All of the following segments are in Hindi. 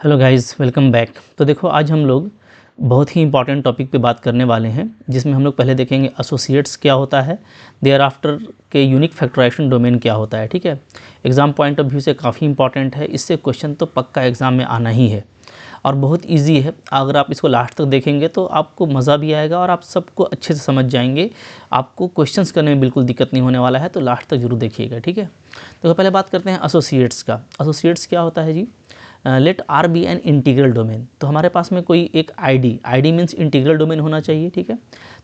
Hello guys, welcome back. तो देखो, आज हम लोग बहुत ही इंपॉर्टेंट टॉपिक पे बात करने वाले हैं, जिसमें हम लोग पहले देखेंगे एसोसिएट्स क्या होता है, देयर आफ्टर के यूनिक फैक्टराइजेशन डोमेन क्या होता है। ठीक है, एग्जाम पॉइंट ऑफ व्यू से काफ़ी इंपॉर्टेंट है, इससे क्वेश्चन तो पक्का एग्जाम में आना ही है और बहुत ईजी है। अगर आप इसको लास्ट तक देखेंगे तो आपको मज़ा भी आएगा और आप सबको अच्छे से समझ जाएंगे, आपको क्वेश्चंस करने में बिल्कुल दिक्कत नहीं होने वाला है। तो लास्ट तक जरूर देखिएगा, ठीक है। तो पहले बात करते हैं एसोसिएट्स का। एसोसिएट्स क्या होता है जी? Let R be an integral domain. तो हमारे पास में कोई एक I D means integral domain होना चाहिए, ठीक है।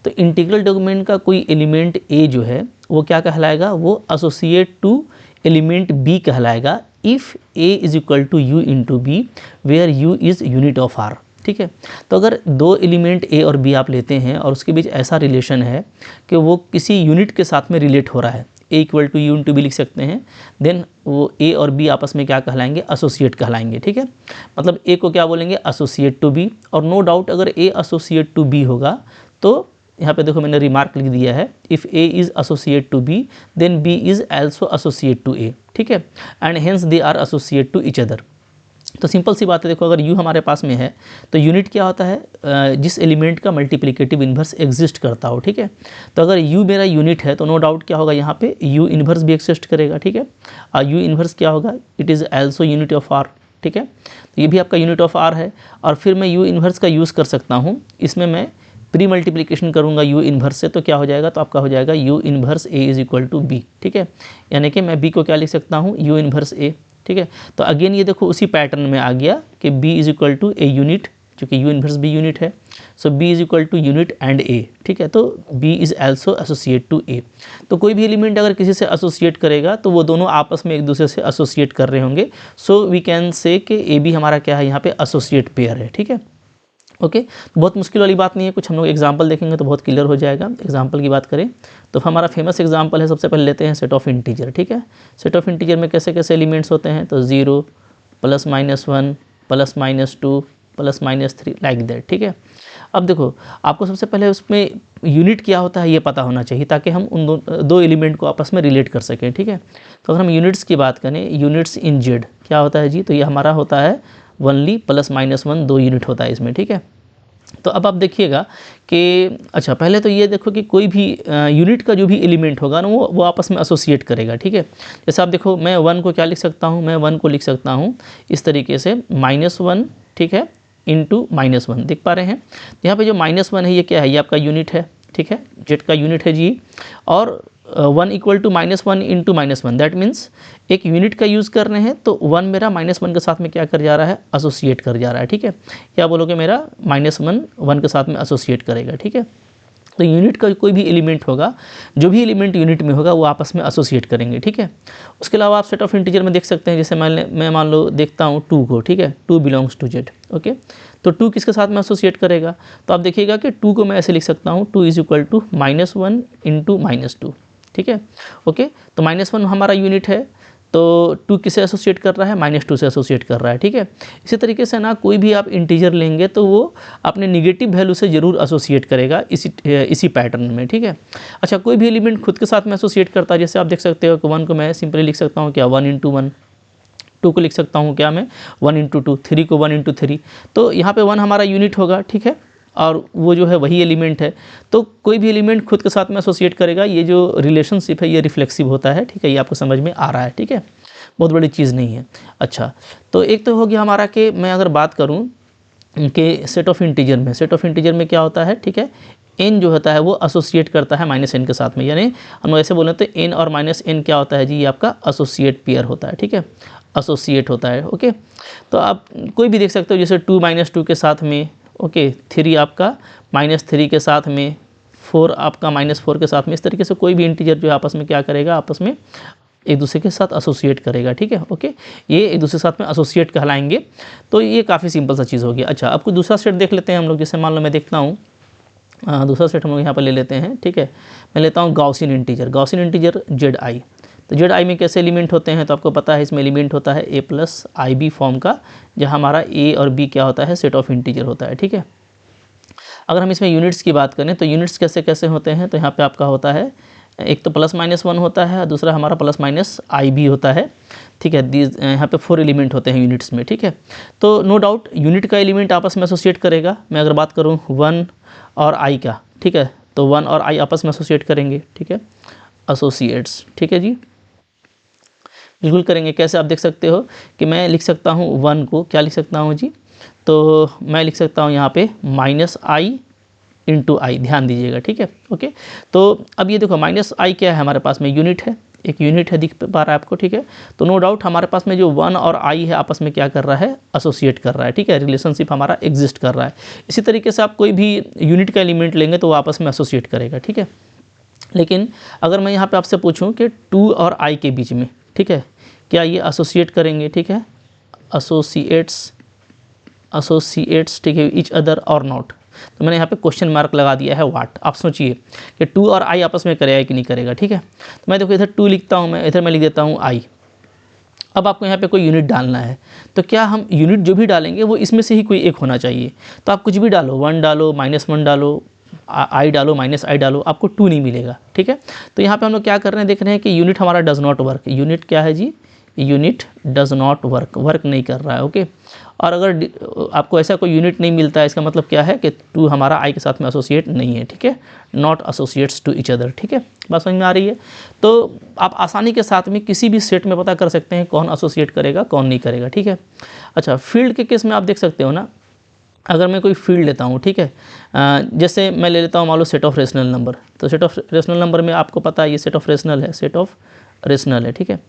तो इंटीग्रल डोमेन का कोई एलिमेंट ए जो है वो क्या कहलाएगा, वो एसोसिएट टू एलिमेंट बी कहलाएगा if A is equal to you into B where U is unit of R. ठीक है, तो अगर दो एलिमेंट ए और बी आप लेते हैं और उसके बीच ऐसा रिलेशन है कि वो किसी यूनिट के साथ में रिलेट हो रहा है, a equal to you into b लिख सकते हैं, देन वो ए और बी आपस में क्या कहलाएंगे, एसोसिएट कहलाएंगे। ठीक है, मतलब ए को क्या बोलेंगे, एसोसिएट टू बी। और नो डाउट अगर ए एसोसिएट टू बी होगा तो यहाँ पे देखो मैंने रिमार्क लिख दिया है, if a is associate to b then b is also associate to a. ठीक है, and hence they are associate to each other. तो सिंपल सी बात है, देखो अगर u हमारे पास में है तो यूनिट क्या होता है, जिस एलिमेंट का मल्टीप्लिकेटिव इन्वर्स एग्जिस्ट करता हो। ठीक है, तो अगर u मेरा यूनिट है तो नो डाउट क्या होगा, यहाँ पे u इन्वर्स भी एग्जिस्ट करेगा। ठीक है, और u इन्वर्स क्या होगा, it is also unit of r। ठीक है, तो ये भी आपका यूनिट ऑफ r है। और फिर मैं u इन्वर्स का यूज़ कर सकता हूँ, इसमें मैं प्री मल्टीप्लिकेशन करूँगा u इन्वर्स से, तो क्या हो जाएगा, तो आपका हो जाएगा u inverse a is equal to b। ठीक है, यानी कि मैं b को क्या लिख सकता हूँ, u इन्वर्स a। ठीक है, तो अगेन ये देखो उसी पैटर्न में आ गया कि b is equal to A unit, चूँकि u इन्वर्स b यूनिट है, so b is equal to unit and a। ठीक है, तो b is also associate to a। तो कोई भी एलिमेंट अगर किसी से एसोसिएट करेगा तो वो दोनों आपस में एक दूसरे से एसोसिएट कर रहे होंगे। सो वी कैन से कि a b हमारा क्या है, यहाँ पे एसोसिएट पेयर है। ठीक है, ओके, तो बहुत मुश्किल वाली बात नहीं है, कुछ हम लोग एग्जांपल देखेंगे तो बहुत क्लियर हो जाएगा। एग्जांपल की बात करें तो हमारा फेमस एग्जांपल है, सबसे पहले लेते हैं सेट ऑफ इंटीजर। ठीक है, सेट ऑफ इंटीजर में कैसे कैसे एलिमेंट्स होते हैं, तो 0 plus minus 1 plus minus 2 plus minus 3 like that. ठीक है, अब देखो आपको सबसे पहले उसमें यूनिट क्या होता है ये पता होना चाहिए, ताकि हम उन दो एलिमेंट को आपस में रिलेट कर सकें। ठीक है, तो अगर हम यूनिट्स की बात करें, यूनिट्स इन जेड क्या होता है जी, तो ये हमारा होता है वनली प्लस माइनस 1, 2 यूनिट होता है इसमें। ठीक है, तो अब आप देखिएगा कि अच्छा पहले तो ये देखो कि कोई भी यूनिट का जो भी एलिमेंट होगा ना वो आपस में एसोसिएट करेगा। ठीक है, जैसे आप देखो मैं 1 को क्या लिख सकता हूँ, मैं 1 को लिख सकता हूँ इस तरीके से -1। ठीक है, इंटू -1 देख पा रहे हैं, यहाँ पे जो -1 है ये क्या है, ये आपका यूनिट है। ठीक है, जेड का यूनिट है जी। और 1 equal to -1 into -1, that means एक यूनिट का यूज़ कर रहे हैं तो 1 मेरा -1 के साथ में क्या कर जा रहा है, एसोसिएट कर जा रहा है। ठीक है, क्या बोलोगे, मेरा -1 1 के साथ में एसोसिएट करेगा। ठीक है, तो यूनिट का कोई भी एलिमेंट होगा, जो भी एलिमेंट यूनिट में होगा वो आपस में एसोसिएट करेंगे। ठीक है, उसके अलावा आप सेट ऑफ इंटीजर में देख सकते हैं, जैसे मैं मान लो देखता हूँ 2 को। ठीक है, 2 बिलोंग्स टू जेड। ओके, तो 2 किसके साथ में एसोसिएट करेगा, तो आप देखिएगा कि 2 को मैं ऐसे लिख सकता हूँ, 2 इज़ इक्वल टू -1 इंटू -2। ठीक है, ओके, तो -1 हमारा यूनिट है, तो 2 किसे एसोसिएट कर रहा है, -2 से एसोसिएट कर रहा है। ठीक है, इसी तरीके से ना कोई भी आप इंटीजर लेंगे तो वो अपने निगेटिव वैल्यू से ज़रूर एसोसिएट करेगा इसी पैटर्न में। ठीक है, अच्छा कोई भी एलिमेंट खुद के साथ में एसोसिएट करता है, जैसे आप देख सकते हो कि 1 को मैं सिंपली लिख सकता हूँ क्या, 1 इंटू 1, 2 को लिख सकता हूँ क्या मैं, 1 इंटू 2, 3 को 1 इंटू 3। तो यहाँ पे 1 हमारा यूनिट होगा। ठीक है, और वो जो है वही एलिमेंट है, तो कोई भी एलिमेंट खुद के साथ में एसोसिएट करेगा। ये जो रिलेशनशिप है ये रिफ्लेक्सिव होता है। ठीक है, ये आपको समझ में आ रहा है। ठीक है, बहुत बड़ी चीज़ नहीं है। अच्छा, तो एक तो हो गया हमारा कि मैं अगर बात करूं कि सेट ऑफ इंटीजर में, सेट ऑफ इंटीजर में क्या होता है, ठीक है, n जो होता है वो एसोसिएट करता है -n के साथ में, यानी हम लोग ऐसे बोले तो n और -n क्या होता है जी, ये आपका एसोसिएट पेयर होता है। ठीक है, एसोसिएट होता है। ओके, तो आप कोई भी देख सकते हो, जैसे 2 -2 के साथ में, ओके, 3 आपका -3 के साथ में, 4 आपका -4 के साथ में, इस तरीके से कोई भी इंटीजर जो आपस में क्या करेगा, आपस में एक दूसरे के साथ एसोसिएट करेगा। ठीक है, ओके, ये एक दूसरे के साथ में एसोसिएट कहलाएंगे। तो ये काफ़ी सिंपल सा चीज़ होगी। अच्छा, अब कोई दूसरा सेट देख लेते हैं हम लोग, जैसे मान लो मैं देखता हूँ दूसरा सेट हम लोग यहाँ पर ले लेते हैं। ठीक है, मैं लेता हूँ Gaussian integer. Gaussian integer ZI, तो ZI में कैसे एलिमेंट होते हैं, तो आपको पता है इसमें एलिमेंट होता है A प्लस IB फॉर्म का, जहाँ हमारा A और B क्या होता है, सेट ऑफ इंटीजर होता है। ठीक है, अगर हम इसमें यूनिट्स की बात करें तो यूनिट्स कैसे कैसे होते हैं, तो यहाँ पे आपका होता है एक तो प्लस माइनस 1 होता है और दूसरा हमारा प्लस माइनस आई भी होता है, ठीक है। यहाँ पे 4 एलिमेंट होते हैं यूनिट्स में, ठीक है। तो नो डाउट यूनिट का एलिमेंट आपस में एसोसिएट करेगा। मैं अगर बात करूँ 1 और आई का, ठीक है, तो 1 और आई आपस में एसोसिएट करेंगे, ठीक है, एसोसिएट्स, ठीक है जी, बिल्कुल करेंगे। कैसे आप देख सकते हो कि मैं लिख सकता हूँ 1 को, क्या लिख सकता हूँ जी, तो मैं लिख सकता हूँ यहाँ पे माइनस आई इंटू आई, ध्यान दीजिएगा, ठीक है, ओके। तो अब ये देखो माइनस आई क्या है हमारे पास में, यूनिट है, एक यूनिट है, दिख पा रहा है आपको, ठीक है। तो नो डाउट हमारे पास में जो 1 और आई है आपस में क्या कर रहा है, एसोसिएट कर रहा है, ठीक है, रिलेशनशिप हमारा एग्जिस्ट कर रहा है। इसी तरीके से आप कोई भी यूनिट का एलिमेंट लेंगे तो वो आपस में एसोसिएट करेगा, ठीक है। लेकिन अगर मैं यहाँ पे आपसे पूछूँ कि 2 और आई के बीच में, ठीक है, क्या ये एसोसिएट करेंगे, ठीक है, एसोसिएट्स, ठीक है, ईच अदर और नॉट, तो मैंने यहाँ पे क्वेश्चन मार्क लगा दिया है व्हाट। आप सोचिए कि 2 और आई आपस में करेगा कि नहीं करेगा, ठीक है। तो मैं देखो इधर 2 लिखता हूँ, मैं इधर मैं लिख देता हूँ आई। अब आपको यहाँ पे कोई यूनिट डालना है, तो क्या हम यूनिट जो भी डालेंगे वो इसमें से ही कोई एक होना चाहिए। तो आप कुछ भी डालो, 1 डालो, -1 डालो, आई डालो, माइनस आई डालो, आपको 2 नहीं मिलेगा, ठीक है। तो यहाँ पे हम लोग क्या कर रहे हैं, देख रहे हैं कि यूनिट हमारा डज नॉट वर्क। यूनिट क्या है जी, यूनिट डज नॉट वर्क नहीं कर रहा है, ओके। और अगर आपको ऐसा कोई यूनिट नहीं मिलता है, इसका मतलब क्या है कि 2 हमारा आई के साथ में एसोसिएट नहीं है, ठीक है, not associates to each other, ठीक है, बात समझ में आ रही है। तो आप आसानी के साथ में किसी भी सेट में पता कर सकते हैं कौन एसोसिएट करेगा कौन नहीं करेगा, ठीक है। अच्छा, फील्ड के केस में आप देख सकते हो ना, अगर मैं कोई फील्ड लेता हूँ, ठीक है, जैसे मैं ले लेता हूँ मान लो सेट ऑफ रेशनल नंबर, तो सेट ऑफ रेशनल नंबर में आपको पता है ये सेट ऑफ रेशनल है, सेट ऑफ रेशनल है, ठीक है।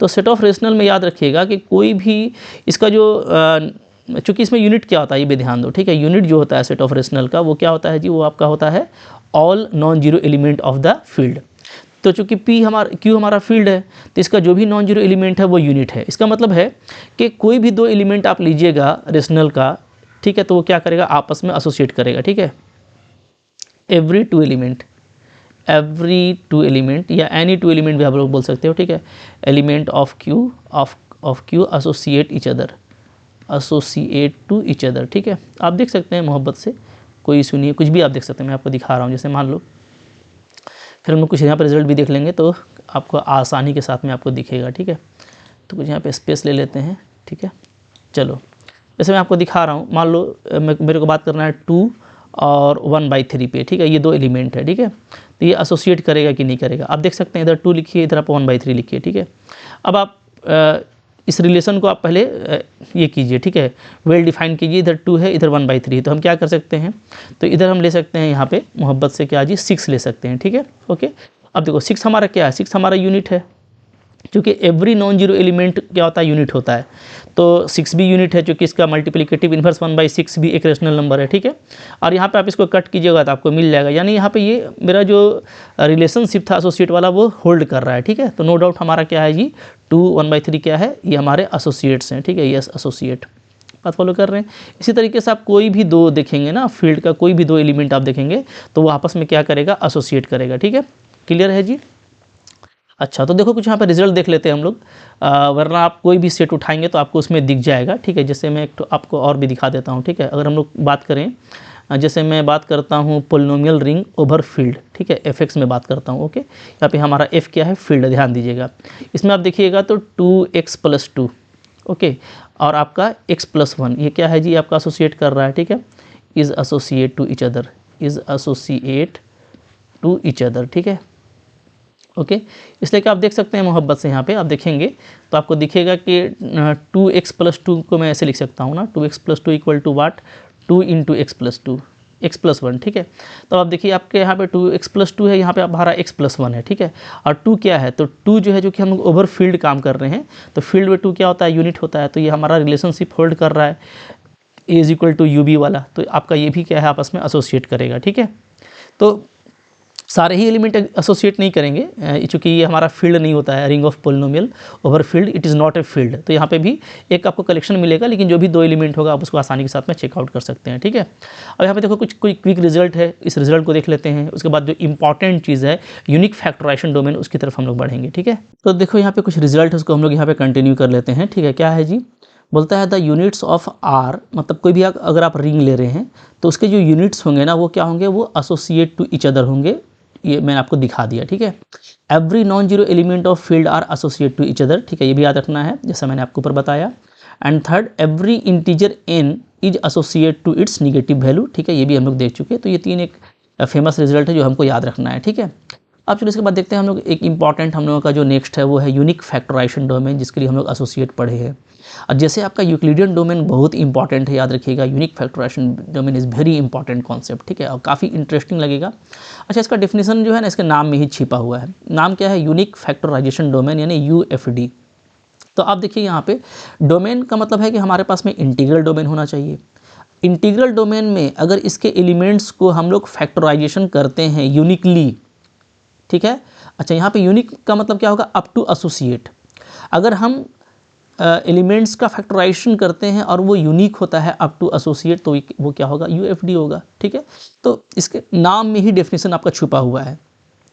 तो सेट ऑफ रेशनल में याद रखिएगा कि कोई भी इसका जो चूँकि इसमें यूनिट क्या होता है ये भी ध्यान दो, ठीक है। यूनिट जो होता है सेट ऑफ रेशनल का वो क्या होता है जी, वो आपका होता है all non zero element of the field. तो चूँकि क्यू हमारा फील्ड है, तो इसका जो भी नॉन जीरो एलिमेंट है वो यूनिट है। इसका मतलब है कि कोई भी 2 एलिमेंट आप लीजिएगा रेशनल का, ठीक है, तो वो क्या करेगा, आपस में एसोसिएट करेगा, ठीक है। एवरी टू एलिमेंट या एनी 2 एलिमेंट भी आप लोग बोल सकते हो, ठीक है, element of Q associate to each other, ठीक है। आप देख सकते हैं मोहब्बत से, कोई इशू नहीं है, कुछ भी आप देख सकते हैं, मैं आपको दिखा रहा हूँ। जैसे मान लो, फिर हम लोग कुछ यहाँ पर रिजल्ट भी देख लेंगे तो आपको आसानी के साथ में आपको दिखेगा, ठीक है। तो कुछ यहाँ पे स्पेस ले लेते हैं, ठीक है। चलो, जैसे मैं आपको दिखा रहा हूँ, मान लो मेरे को बात करना है 2 और 1/3 पे, ठीक है, ये 2 एलिमेंट है, ठीक है। तो ये एसोसिएट करेगा कि नहीं करेगा, आप देख सकते हैं, इधर 2 लिखिए, इधर आप 1/3 लिखिए, ठीक है। अब आप इस रिलेशन को आप पहले ये कीजिए, ठीक है, वेल डिफाइन कीजिए। इधर 2 है, इधर 1/3 है, तो हम क्या कर सकते हैं, तो इधर हम ले सकते हैं यहाँ पे मोहब्बत से क्या जी, 6 ले सकते हैं, ठीक है, ओके। अब देखो 6 हमारा क्या है, 6 हमारा यूनिट है, क्योंकि एवरी नॉन जीरो एलिमेंट क्या होता है, यूनिट होता है। तो 6 भी यूनिट है, क्योंकि इसका मल्टीप्लिकेटिव इन्वर्स 1/6 भी एक रेशनल नंबर है, ठीक है। और यहाँ पे आप इसको कट कीजिएगा तो आपको मिल जाएगा, यानी यहाँ पे ये मेरा जो रिलेशनशिप था एसोसिएट वाला वो होल्ड कर रहा है, ठीक है। तो नो डाउट हमारा क्या है जी, 2 1/3 क्या है, ये हमारे एसोसिएट्स हैं, ठीक है, यस एसोसिएट, बात फॉलो कर रहे हैं। इसी तरीके से आप कोई भी 2 देखेंगे ना, फील्ड का कोई भी 2 एलिमेंट आप देखेंगे तो वो आपस में क्या करेगा, एसोसिएट करेगा, ठीक है, क्लियर है जी। अच्छा, तो देखो कुछ यहाँ पे रिजल्ट देख लेते हैं हम लोग, वरना आप कोई भी सेट उठाएंगे तो आपको उसमें दिख जाएगा, ठीक है। जैसे मैं एक तो आपको और भी दिखा देता हूँ, ठीक है। अगर हम लोग बात करें, जैसे मैं बात करता हूँ पोलिनोमियल रिंग ओवर फील्ड, ठीक है, fx में बात करता हूँ, ओके। यहाँ पे हमारा f क्या है, फील्ड, ध्यान दीजिएगा। इसमें आप देखिएगा तो 2x + 2, ओके, और आपका x + 1 ये क्या है जी, आपका एसोसिएट कर रहा है, ठीक है, is associate to each other, ठीक है, ओके। इसलिए कि आप देख सकते हैं मोहब्बत से, यहाँ पे आप देखेंगे तो आपको दिखेगा कि 2x + 2 को मैं ऐसे लिख सकता हूँ ना, 2x + 2 = व्हाट, 2 × x + 2, x + 1, ठीक है। तो आप देखिए आपके यहाँ पे 2x + 2 है, यहाँ पे आप हमारा x + 1 है, ठीक है। और 2 क्या है, तो 2 जो है, जो कि हम लोग ओवर फील्ड काम कर रहे हैं, तो फील्ड में 2 क्या होता है, यूनिट होता है। तो ये हमारा रिलेशनशिप होल्ड कर रहा है, a = UB वाला, तो आपका ये भी क्या है, आपस में एसोसिएट करेगा, ठीक है। तो सारे ही एलिमेंट एसोसिएट नहीं करेंगे, चूँकि ये हमारा फील्ड नहीं होता है, ring of polynomial over field, it is not a field. तो यहाँ पे भी एक आपको कलेक्शन मिलेगा, लेकिन जो भी 2 एलिमेंट होगा आप उसको आसानी के साथ में चेकआउट कर सकते हैं, ठीक है। अब यहाँ पे देखो कुछ कोई क्विक रिजल्ट है, इस रिजल्ट को देख लेते हैं। उसके बाद जो इंपॉर्टेंट चीज़ है यूनिक फैक्टराइजेशन डोमेन, उसकी तरफ हम लोग बढ़ेंगे, ठीक है। तो देखो यहाँ पे कुछ रिजल्ट है, उसको हम लोग यहाँ पे कंटिन्यू कर लेते हैं, ठीक है। क्या है जी, बोलता है द यूनिट्स ऑफ आर, मतलब कोई भी अगर आप रिंग ले रहे हैं तो उसके जो यूनिट्स होंगे ना, वो क्या होंगे, वो एसोसिएट टू ईच अदर होंगे, ये मैंने आपको दिखा दिया, ठीक है। Every non zero element of field are associate to each other, ठीक है, ये भी याद रखना है जैसा मैंने आपको ऊपर बताया। And third, every integer n is associate to its negative value, ठीक है, ये भी हम लोग देख चुके हैं। तो ये 3 एक फेमस रिजल्ट है जो हमको याद रखना है, ठीक है। अब चलो इसके बाद देखते हैं हम लोग एक इंपॉर्टेंट हम लोगों का जो नेक्स्ट है वो है यूनिक फैक्टराइजेशन डोमेन, जिसके लिए हम लोग एसोसिएट पढ़े हैं। और जैसे आपका यूक्लिडियन डोमेन बहुत इंपॉर्टेंट है, याद रखिएगा, unique factorisation domain is very important concept, ठीक है, और काफ़ी इंटरेस्टिंग लगेगा। अच्छा, इसका डेफिनेशन जो है ना इसके नाम में ही छिपा हुआ है। नाम क्या है? यूनिक फैक्टराइजेशन डोमेन, यानी UFD। तो आप देखिए यहाँ पे डोमेन का मतलब है कि हमारे पास में इंटीग्रल डोमेन होना चाहिए। इंटीग्रल डोमेन में अगर इसके एलिमेंट्स को हम लोग फैक्टराइजेशन करते हैं यूनिकली, ठीक है। अच्छा, यहाँ पे यूनिक का मतलब क्या होगा? Up to associate. अगर हम एलिमेंट्स का फैक्टराइजेशन करते हैं और वो यूनिक होता है अप टू एसोसिएट, तो वो क्या होगा? UFD होगा, ठीक है। तो इसके नाम में ही डेफिनेशन आपका छुपा हुआ है।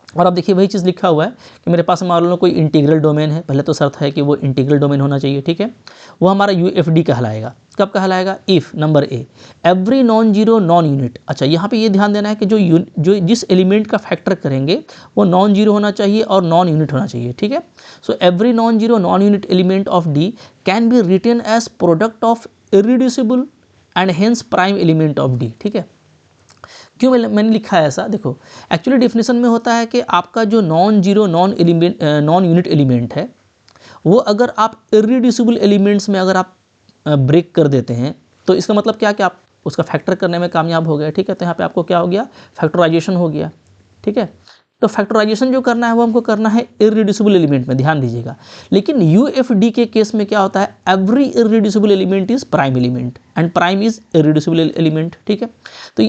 और अब देखिए वही चीज़ लिखा हुआ है कि मेरे पास मान लो कोई इंटीग्रल डोमेन है, पहले तो शर्त है कि वो इंटीग्रल डोमेन होना चाहिए, ठीक है। वो हमारा UFD कहलाएगा। कब कहलाएगा? If number A every non zero non unit. अच्छा, यहाँ पे ये ध्यान देना है कि जो जिस एलिमेंट का फैक्टर करेंगे वो नॉन जीरो होना चाहिए और नॉन यूनिट होना चाहिए, ठीक है। So every non zero non unit element of D can be written as product of irreducible and hence prime element of D, ठीक है। क्यों मैंने लिखा है ऐसा? देखो, एक्चुअली डेफिनेशन में होता है कि आपका जो non zero non unit element है वो अगर आप इरिड्यूसिबल एलिमेंट्स में अगर आप ब्रेक कर देते हैं तो इसका मतलब क्या कि आप उसका फैक्टर करने में कामयाब हो गए, ठीक है। तो यहाँ पे आपको क्या हो गया? फैक्टराइजेशन हो गया, ठीक है। तो फैक्टराइजेशन जो करना है वो हमको करना है इरिड्यूसिबल एलिमेंट में, ध्यान दीजिएगा। लेकिन UFD के केस में क्या होता है? Every irreducible element is prime element and prime is irreducible element, ठीक है। तो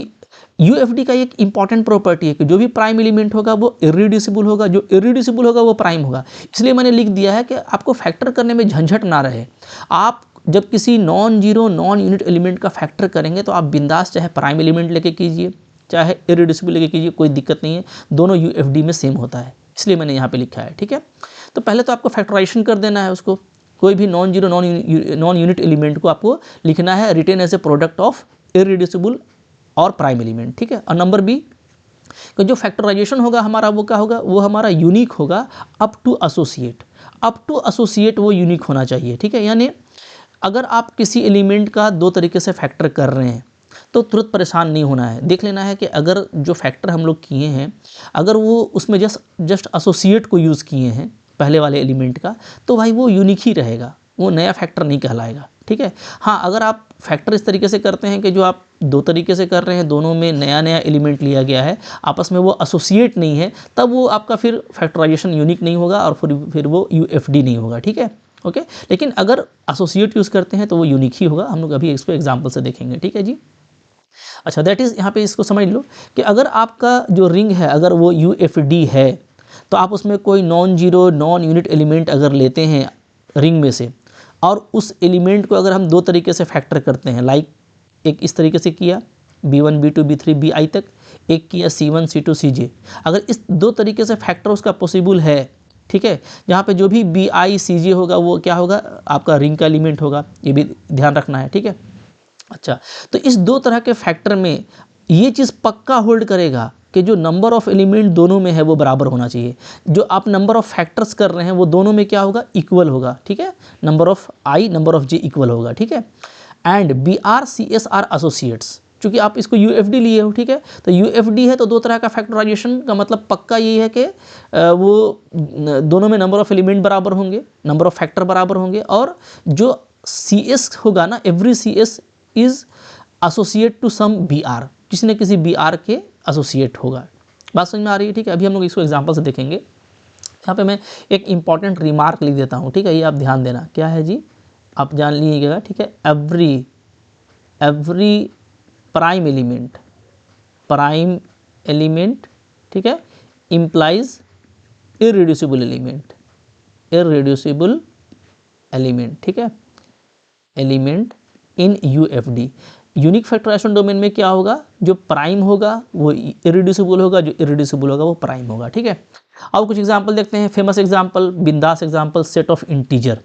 UFD का एक इंपॉर्टेंट प्रॉपर्टी है कि जो भी प्राइम एलिमेंट होगा वो इरिड्यूसिबल होगा, जो इरिड्यूसिबल होगा वो प्राइम होगा। इसलिए मैंने लिख दिया है कि आपको फैक्टर करने में झंझट ना रहे। आप जब किसी non zero non unit element का फैक्टर करेंगे तो आप बिंदास चाहे प्राइम एलिमेंट लेके कीजिए चाहे इरिड्यूसिबल लेके कीजिए, कोई दिक्कत नहीं है, दोनों UFD में सेम होता है, इसलिए मैंने यहाँ पे लिखा है, ठीक है। तो पहले तो आपको फैक्टराइजेशन कर देना है उसको, कोई भी non zero non unit element को आपको लिखना है written as a product of irreducible और प्राइम एलिमेंट, ठीक है। और नंबर बी कि जो फैक्टराइजेशन होगा हमारा वो क्या होगा? वो हमारा यूनिक होगा up to associate. Up to associate वो यूनिक होना चाहिए, ठीक है। यानी अगर आप किसी एलिमेंट का 2 तरीके से फैक्टर कर रहे हैं तो तुरंत परेशान नहीं होना है। देख लेना है कि अगर जो फैक्टर हम लोग किए हैं अगर वो उसमें जस्ट एसोसिएट को यूज़ किए हैं पहले वाले एलिमेंट का, तो भाई वो यूनिक ही रहेगा, वो नया फैक्टर नहीं कहलाएगा, ठीक है। हाँ, अगर आप फैक्टर इस तरीके से करते हैं कि जो आप 2 तरीके से कर रहे हैं, दोनों में नया नया एलिमेंट लिया गया है, आपस में वो एसोसिएट नहीं है, तब वो आपका फिर फैक्टराइजेशन यूनिक नहीं होगा और फिर वो UFD नहीं होगा, ठीक है, ओके। लेकिन अगर एसोसिएट यूज़ करते हैं तो वो यूनिक ही होगा। हम लोग अभी इसको एग्जाम्पल से देखेंगे, ठीक है जी। अच्छा, दैट इज़ यहाँ पे इसको समझ लो कि अगर आपका जो रिंग है अगर वो UFD है तो आप उसमें कोई non zero non unit element अगर लेते हैं रिंग में से और उस एलिमेंट को अगर हम 2 तरीके से फैक्टर करते हैं, लाइक एक इस तरीके से किया B1 B2 B3 BI तक, एक किया C1 C2 CJ, अगर इस 2 तरीके से फैक्टर उसका पॉसिबल है, ठीक है, जहाँ पे जो भी BI CJ होगा वो क्या होगा? आपका रिंग का एलिमेंट होगा, ये भी ध्यान रखना है, ठीक है। अच्छा, तो इस 2 तरह के फैक्टर में ये चीज़ पक्का होल्ड करेगा कि जो नंबर ऑफ एलिमेंट दोनों में है वो बराबर होना चाहिए। जो आप नंबर ऑफ फैक्टर्स कर रहे हैं वो दोनों में क्या होगा? इक्वल होगा, ठीक है। Number of I number of J equal होगा, ठीक है। And BR CS are associates, चूँकि आप इसको UFD लिए हो, ठीक है, तो UFD है तो 2 तरह का फैक्टराइजेशन का मतलब पक्का यही है कि वो दोनों में नंबर ऑफ एलिमेंट बराबर होंगे, नंबर ऑफ फैक्टर बराबर होंगे, और जो CS होगा ना, every CS is associate to some BR, किसी न किसी BR के एसोसिएट होगा। बात समझ में आ रही है, ठीक है। अभी हम लोग इसको एग्जांपल से देखेंगे। यहाँ पे मैं एक इंपॉर्टेंट रिमार्क लिख देता हूँ, ठीक है, ये आप ध्यान देना। क्या है जी? आप जान लीजिएगा, ठीक है। एवरी प्राइम एलिमेंट, ठीक है, इम्प्लाइज इरिड्यूसिबल एलिमेंट, ठीक है, element in UFD। Unique factorisation domain में क्या होगा? जो प्राइम होगा वो इरिड्यूसिबल होगा, जो इरिड्यूसिबल होगा वो प्राइम होगा, ठीक है। अब कुछ एग्जांपल देखते हैं। फेमस एग्जांपल, बिंदास एग्जांपल, सेट ऑफ इंटीजर,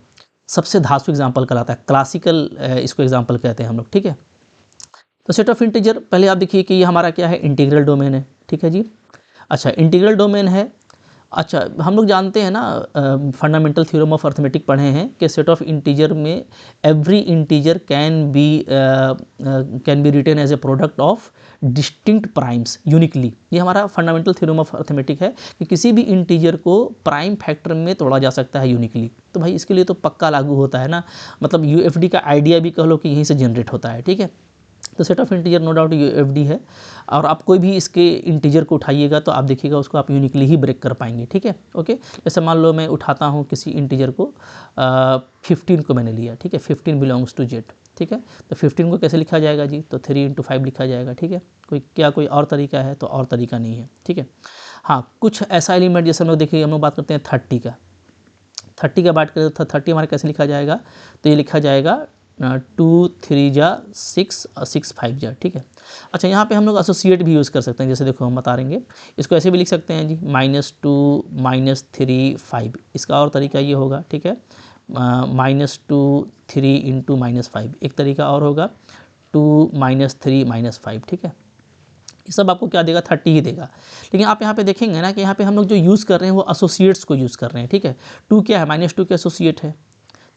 सबसे धांसू एग्जांपल कहलाता है, क्लासिकल इसको एग्जांपल कहते हैं हम लोग, ठीक है। तो सेट ऑफ इंटीजर, पहले आप देखिए कि ये हमारा क्या है? इंटीग्रल डोमेन है, ठीक है जी। अच्छा, इंटीग्रल डोमेन है। अच्छा, हम लोग जानते हैं ना, फंडामेंटल थ्योरम ऑफ अर्थमेटिक पढ़े हैं कि सेट ऑफ इंटीजर में every integer can be written as a product of distinct primes uniquely. ये हमारा फंडामेंटल थ्योरम ऑफ अर्थमेटिक है कि किसी भी इंटीजर को प्राइम फैक्टर में तोड़ा जा सकता है यूनिकली। तो भाई इसके लिए तो पक्का लागू होता है ना, मतलब यूएफडी का आइडिया भी कह लो कि यहीं से जनरेट होता है, ठीक है। तो set of integer no doubt UFD है, और आप कोई भी इसके इंटीजर को उठाइएगा तो आप देखिएगा उसको आप यूनिकली ही ब्रेक कर पाएंगे, ठीक है। ओके, जैसे मान लो मैं उठाता हूँ किसी इंटीजर को, 15 को मैंने लिया, ठीक है, 15 बिलोंग्स टू जेड, ठीक है। तो 15 को कैसे लिखा जाएगा जी, तो 3 × 5 लिखा जाएगा, ठीक है। कोई और तरीका है, तो और तरीका नहीं है, ठीक है। हाँ, कुछ ऐसा एलिमेंट जैसे हम लोग देखिए, हम लोग बात करते हैं 30 का, 30 का बात करें तो 30 हमारा कैसे लिखा जाएगा, तो ये लिखा जाएगा 2 3 जा 6 और 6 5 जा, ठीक है। अच्छा, यहाँ पे हम लोग एसोसिएट भी यूज़ कर सकते हैं, जैसे देखो हम बता रहेंगे, इसको ऐसे भी लिख सकते हैं जी, -2 -3 5, इसका और तरीका ये होगा, ठीक है, -2 3 × -5, एक तरीका और होगा 2 -3 -5, ठीक है। ये सब आपको क्या देगा, 30 ही देगा। लेकिन आप यहाँ पे देखेंगे ना कि यहाँ पे हम लोग जो यूज़ कर रहे हैं वो एसोसिएट्स को यूज़ कर रहे हैं, ठीक है। 2 क्या है, -2 के एसोसिएट है,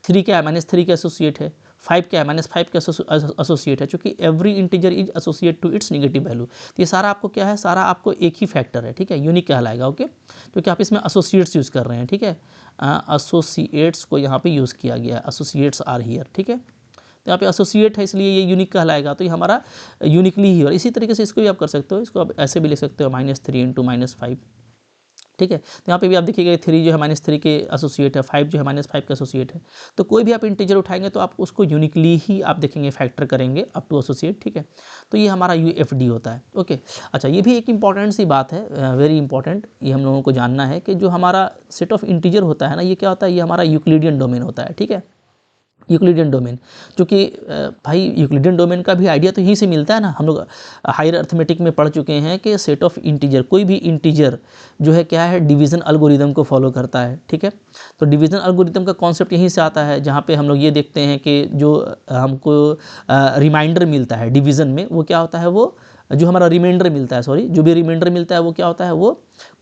3 क्या है, -3 के एसोसिएट है, 5 क्या है, -5 के एसोसिएट है, चूँकि every integer is associate to its negative value. तो ये सारा आपको क्या है, सारा आपको एक ही फैक्टर है, ठीक है, यूनिक कहलाएगा, ओके, क्योंकि आप इसमें एसोसिएट्स यूज़ कर रहे हैं, ठीक है। एसोसिएट्स को यहाँ पे यूज़ किया गया, एसोसिएट्स आर हियर, ठीक है। तो यहाँ पे एसोसिएट है इसलिए ये यूनिक कहलाएगा, तो ये हमारा यूनिकली ही। और इसी तरीके से इसको भी आप कर सकते हो, इसको आप ऐसे भी लिख सकते हो -3 × -5, ठीक है। तो यहाँ पे भी आप देखिएगा 3 जो है -3 के एसोसिएट है, 5 जो है -5 का एसोसिएट है। तो कोई भी आप इंटीजर उठाएंगे तो आप उसको यूनिकली ही आप देखेंगे फैक्टर करेंगे अप टू एसोसिएट, ठीक है। तो ये हमारा यूएफडी होता है, ओके। अच्छा, ये भी एक इंपॉर्टेंट सी बात है, वेरी इंपॉर्टेंट, ये हम लोगों को जानना है कि जो हमारा सेट ऑफ इंटीजर होता है ना, ये क्या होता है, ये हमारा यूक्लिडियन डोमेन होता है, ठीक है। यूक्लिडियन डोमेन, क्योंकि भाई यूक्लिडियन डोमेन का भी आइडिया तो यहीं से मिलता है ना। हम लोग हायर अर्थमेटिक में पढ़ चुके हैं कि सेट ऑफ इंटीजर, कोई भी इंटीजर जो है क्या है, डिवीज़न एल्गोरिदम को फॉलो करता है, ठीक है। तो डिवीज़न एल्गोरिदम का कॉन्सेप्ट यहीं से आता है, जहाँ पे हम लोग ये देखते हैं कि जो हमको रिमाइंडर मिलता है डिवीज़न में, वो क्या होता है, वो जो हमारा रिमाइंडर मिलता है, सॉरी, जो भी रिमाइंडर मिलता है वो क्या होता है, वो